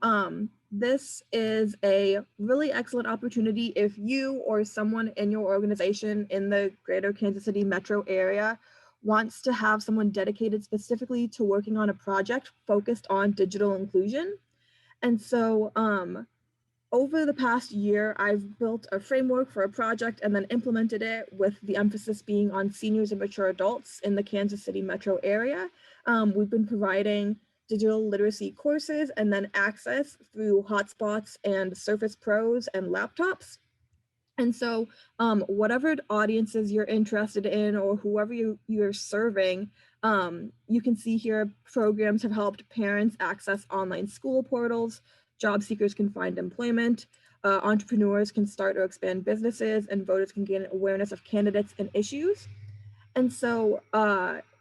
this is a really excellent opportunity if you or someone in your organization in the greater Kansas City metro area wants to have someone dedicated specifically to working on a project focused on digital inclusion. And so over the past year, I've built a framework for a project and then implemented it with the emphasis being on seniors and mature adults in the Kansas City metro area. We've been providing digital literacy courses and then access through hotspots and Surface Pros and laptops. And so whatever audiences you're interested in or whoever you're serving, you can see here programs have helped parents access online school portals, job seekers can find employment, entrepreneurs can start or expand businesses, and voters can gain awareness of candidates and issues. And so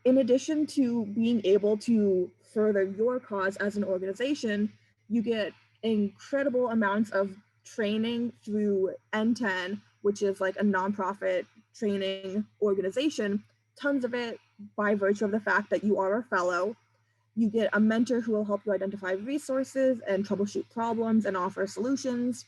in addition to being able to further your cause as an organization, you get incredible amounts of training through N10, which is like a nonprofit training organization, tons of it by virtue of the fact that you are a fellow. You get a mentor who will help you identify resources and troubleshoot problems and offer solutions.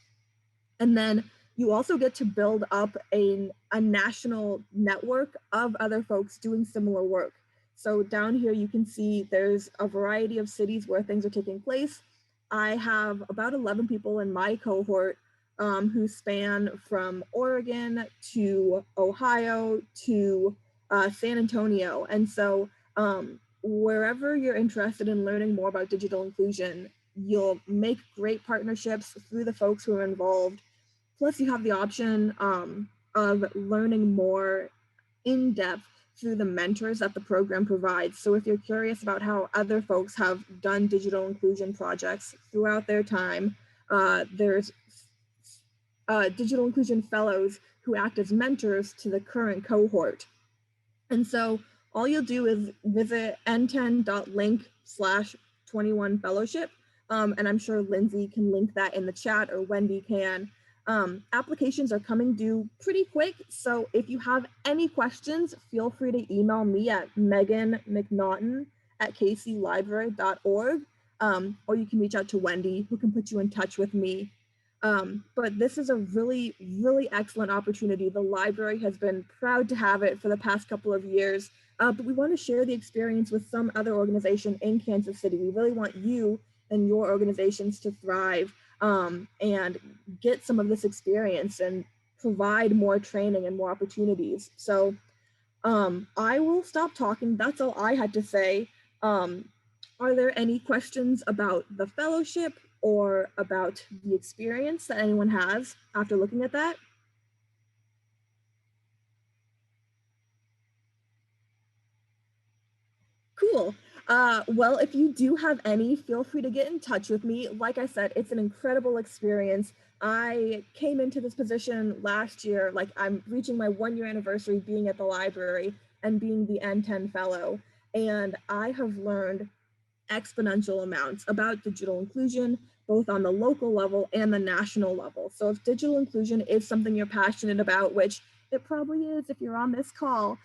And then you also get to build up a national network of other folks doing similar work. So down here you can see there's a variety of cities where things are taking place. I have about 11 people in my cohort who span from Oregon to Ohio to San Antonio. And so wherever you're interested in learning more about digital inclusion, you'll make great partnerships through the folks who are involved. Plus you have the option of learning more in depth through the mentors that the program provides. So if you're curious about how other folks have done digital inclusion projects throughout their time, there's digital inclusion fellows who act as mentors to the current cohort. And so all you'll do is visit n10.link/21 fellowship. And I'm sure Lindsay can link that in the chat or Wendy can. Applications are coming due pretty quick. So if you have any questions, feel free to email me at meganmcnaughton@kclibrary.org. Or you can reach out to Wendy, who can put you in touch with me. But this is a really, really excellent opportunity. The library has been proud to have it for the past couple of years, but we want to share the experience with some other organization in Kansas City. We really want you and your organizations to thrive and get some of this experience and provide more training and more opportunities. So I will stop talking. That's all I had to say. Are there any questions about the fellowship or about the experience that anyone has after looking at that? Cool. Well, if you do have any, feel free to get in touch with me. Like I said, it's an incredible experience. I came into this position last year, like I'm reaching my 1-year anniversary being at the library and being the N10 fellow. And I have learned exponential amounts about digital inclusion, both on the local level and the national level. So if digital inclusion is something you're passionate about, which it probably is if you're on this call,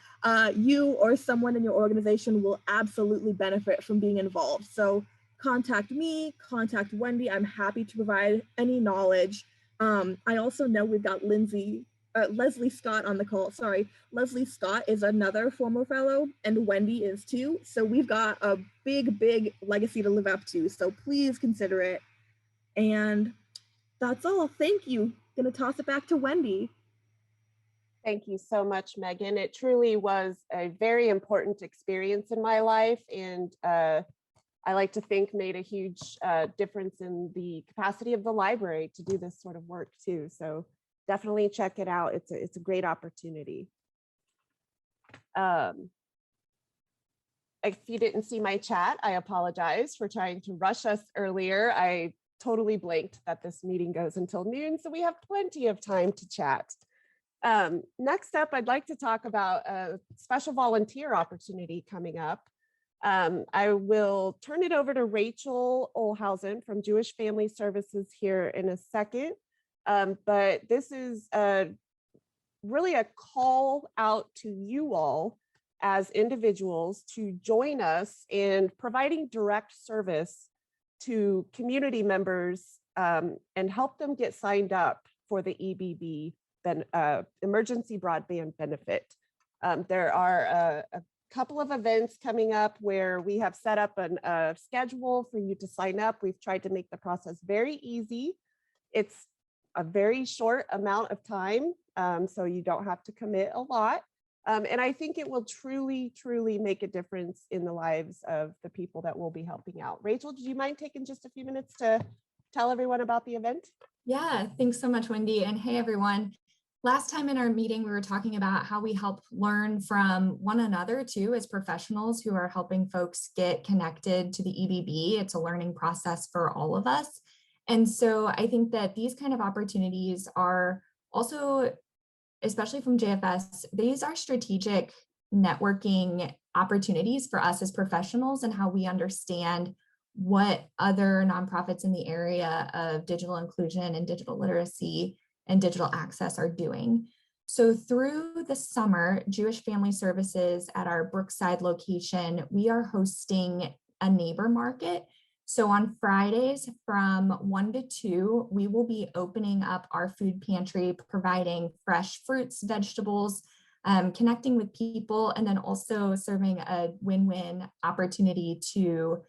you or someone in your organization will absolutely benefit from being involved. So contact me, contact Wendy. I'm happy to provide any knowledge. I also know we've got Leslie Scott on the call. Sorry, Leslie Scott is another former fellow and Wendy is too. So we've got a big, big legacy to live up to. So please consider it. And that's all. Thank you. Gonna toss it back to Wendy. Thank you so much, Megan. It truly was a very important experience in my life, and I like to think made a huge difference in the capacity of the library to do this sort of work too. So definitely check it out. It's a great opportunity. If you didn't see my chat, I apologize for trying to rush us earlier. I totally blanked that this meeting goes until noon, so we have plenty of time to chat. Next up, I'd like to talk about a special volunteer opportunity coming up. I will turn it over to Rachel Olhausen from Jewish Family Services here in a second. But this is really a call out to you all as individuals to join us in providing direct service to community members and help them get signed up for the EBB, emergency broadband benefit. There are a couple of events coming up where we have set up a schedule for you to sign up. We've tried to make the process very easy. It's a very short amount of time, so you don't have to commit a lot. And I think it will truly, truly make a difference in the lives of the people that we'll be helping out. Rachel, do you mind taking just a few minutes to tell everyone about the event? Yeah, thanks so much, Wendy. And hey, everyone. Last time in our meeting, we were talking about how we help learn from one another too, as professionals who are helping folks get connected to the EBB. It's a learning process for all of us. And so I think that these kind of opportunities are also, especially from JFS, these are strategic networking opportunities for us as professionals and how we understand what other nonprofits in the area of digital inclusion and digital literacy and digital access are doing. So through the summer, Jewish Family Services at our Brookside location, we are hosting a neighbor market. So on Fridays from 1 to 2, we will be opening up our food pantry, providing fresh fruits, vegetables, connecting with people, and then also serving a win-win opportunity to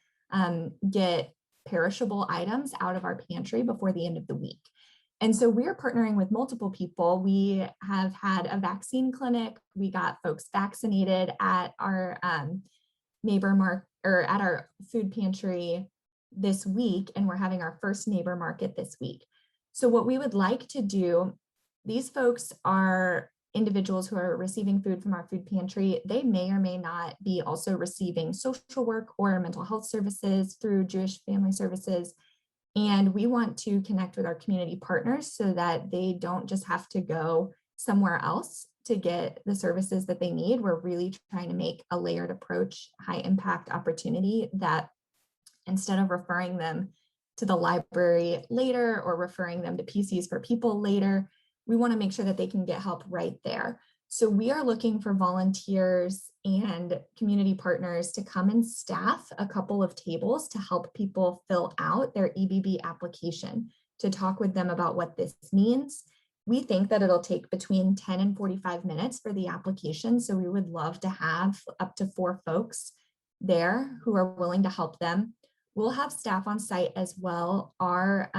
get perishable items out of our pantry before the end of the week. And so we're partnering with multiple people. We have had a vaccine clinic. We got folks vaccinated at our at our food pantry this week, and we're having our first neighbor market this week. So what we would like to do, these folks are individuals who are receiving food from our food pantry. They may or may not be also receiving social work or mental health services through Jewish Family Services. And we want to connect with our community partners so that they don't just have to go somewhere else to get the services that they need. We're really trying to make a layered approach, high impact opportunity that instead of referring them to the library later or referring them to PCs for People later, we want to make sure that they can get help right there. So we are looking for volunteers and community partners to come and staff a couple of tables to help people fill out their EBB application, to talk with them about what this means. We think that it'll take between 10 and 45 minutes for the application. So we would love to have up to 4 folks there who are willing to help them. We'll have staff on site as well. Our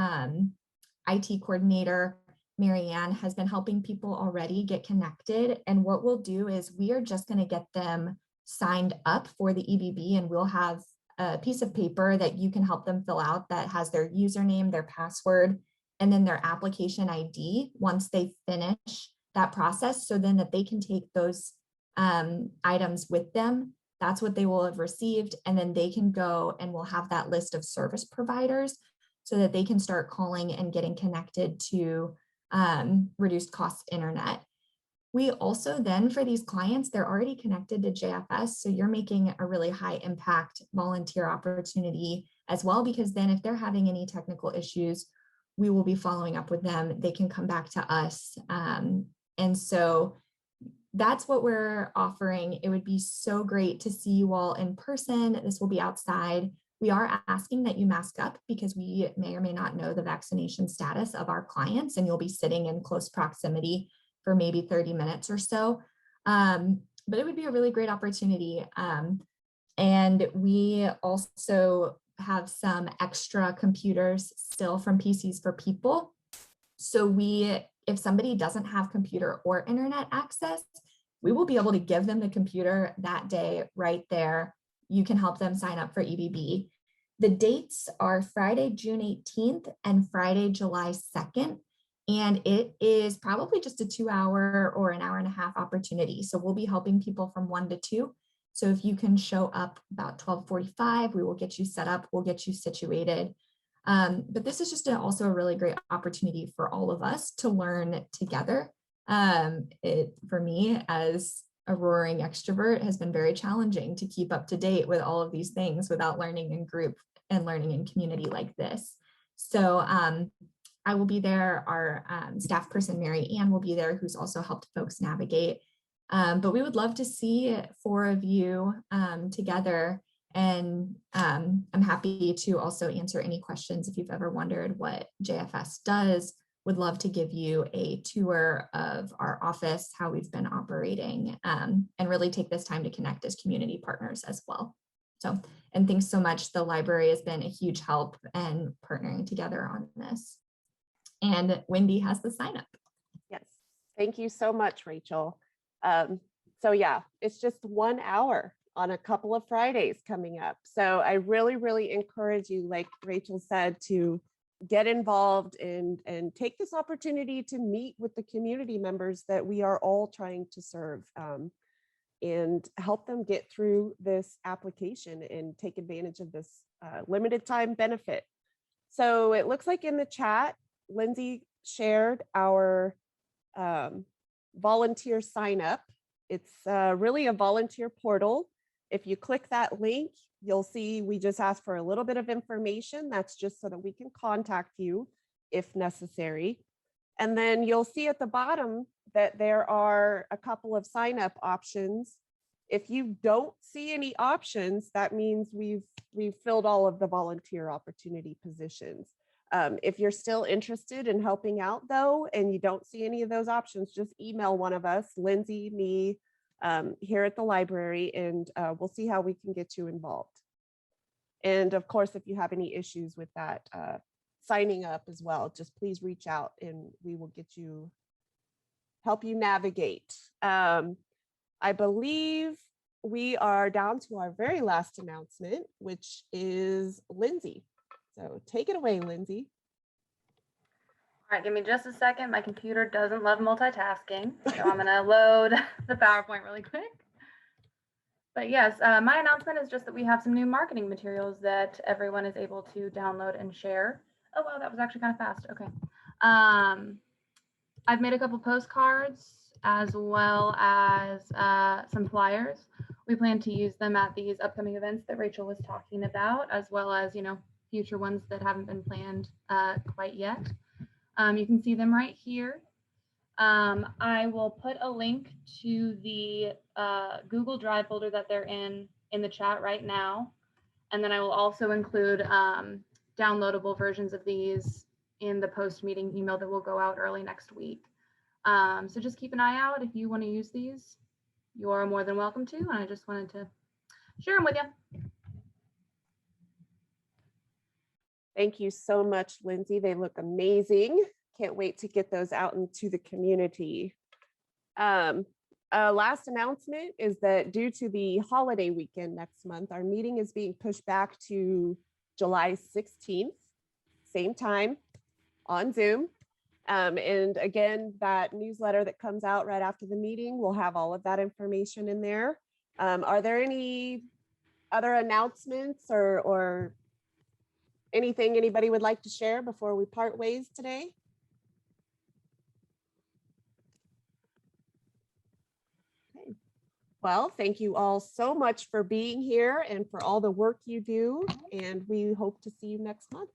IT coordinator, Marianne, has been helping people already get connected. And what we'll do is we are just going to get them signed up for the EBB, and we'll have a piece of paper that you can help them fill out that has their username, their password, and then their application ID once they finish that process, so then that they can take those items with them. That's what they will have received. And then they can go and we'll have that list of service providers so that they can start calling and getting connected to reduced cost internet. We also then, for these clients, they're already connected to JFS. So you're making a really high impact volunteer opportunity as well, because then if they're having any technical issues, we will be following up with them. They can come back to us. And so that's what we're offering. It would be so great to see you all in person. This will be outside. We are asking that you mask up because we may or may not know the vaccination status of our clients, and you'll be sitting in close proximity for maybe 30 minutes or so. But it would be a really great opportunity. And we also have some extra computers still from PCs for People. So if somebody doesn't have computer or internet access, we will be able to give them the computer that day right there. You can help them sign up for EBB. The dates are Friday, June 18th and Friday, July 2nd. And it is probably just a 2-hour or an hour and a half opportunity. So we'll be helping people from 1 to 2. So if you can show up about 12:45, we will get you set up, we'll get you situated. But this is just also a really great opportunity for all of us to learn together. For me, as a roaring extrovert, has been very challenging to keep up to date with all of these things without learning in group and learning in community like this. So I will be there. Our staff person, Mary Ann, will be there, who's also helped folks navigate. But we would love to see 4 of you together. And I'm happy to also answer any questions if you've ever wondered what JFS does. Would love to give you a tour of our office, how we've been operating, and really take this time to connect as community partners as well. So, and thanks so much. The library has been a huge help and partnering together on this. And Wendy has the sign up. Yes, thank you so much, Rachel. So yeah, it's just 1 hour on a couple of Fridays coming up. So I really, really encourage you, like Rachel said, to get involved and take this opportunity to meet with the community members that we are all trying to serve, and help them get through this application and take advantage of this limited time benefit. So it looks like in the chat, Lindsay shared our volunteer sign up. It's really a volunteer portal. If you click that link, you'll see we just ask for a little bit of information. That's just so that we can contact you if necessary. And then you'll see at the bottom that there are a couple of sign up options. If you don't see any options, that means we've filled all of the volunteer opportunity positions. If you're still interested in helping out though, and you don't see any of those options, just email one of us, Lindsay, me, here at the library, and we'll see how we can get you involved. And of course, if you have any issues with that signing up as well, just please reach out and we will help you navigate. I believe we are down to our very last announcement, which is Lindsay. So take it away, Lindsay. All right, give me just a second. My computer doesn't love multitasking, so I'm gonna load the PowerPoint really quick. But yes, my announcement is just that we have some new marketing materials that everyone is able to download and share. Oh, wow, that was actually kind of fast. Okay. I've made a couple postcards as well as some flyers. We plan to use them at these upcoming events that Rachel was talking about, as well as, future ones that haven't been planned quite yet. You can see them right here. I will put a link to the Google Drive folder that they're in the chat right now. And then I will also include downloadable versions of these in the post-meeting email that will go out early next week. So just keep an eye out. If you want to use these, you are more than welcome to. And I just wanted to share them with you. Thank you so much, Lindsay. They look amazing. Can't wait to get those out into the community. Last announcement is that due to the holiday weekend next month, our meeting is being pushed back to July 16th, same time on Zoom. And again, that newsletter that comes out right after the meeting will have all of that information in there. Are there any other announcements or anything anybody would like to share before we part ways today? Okay. Well, thank you all so much for being here and for all the work you do, and we hope to see you next month.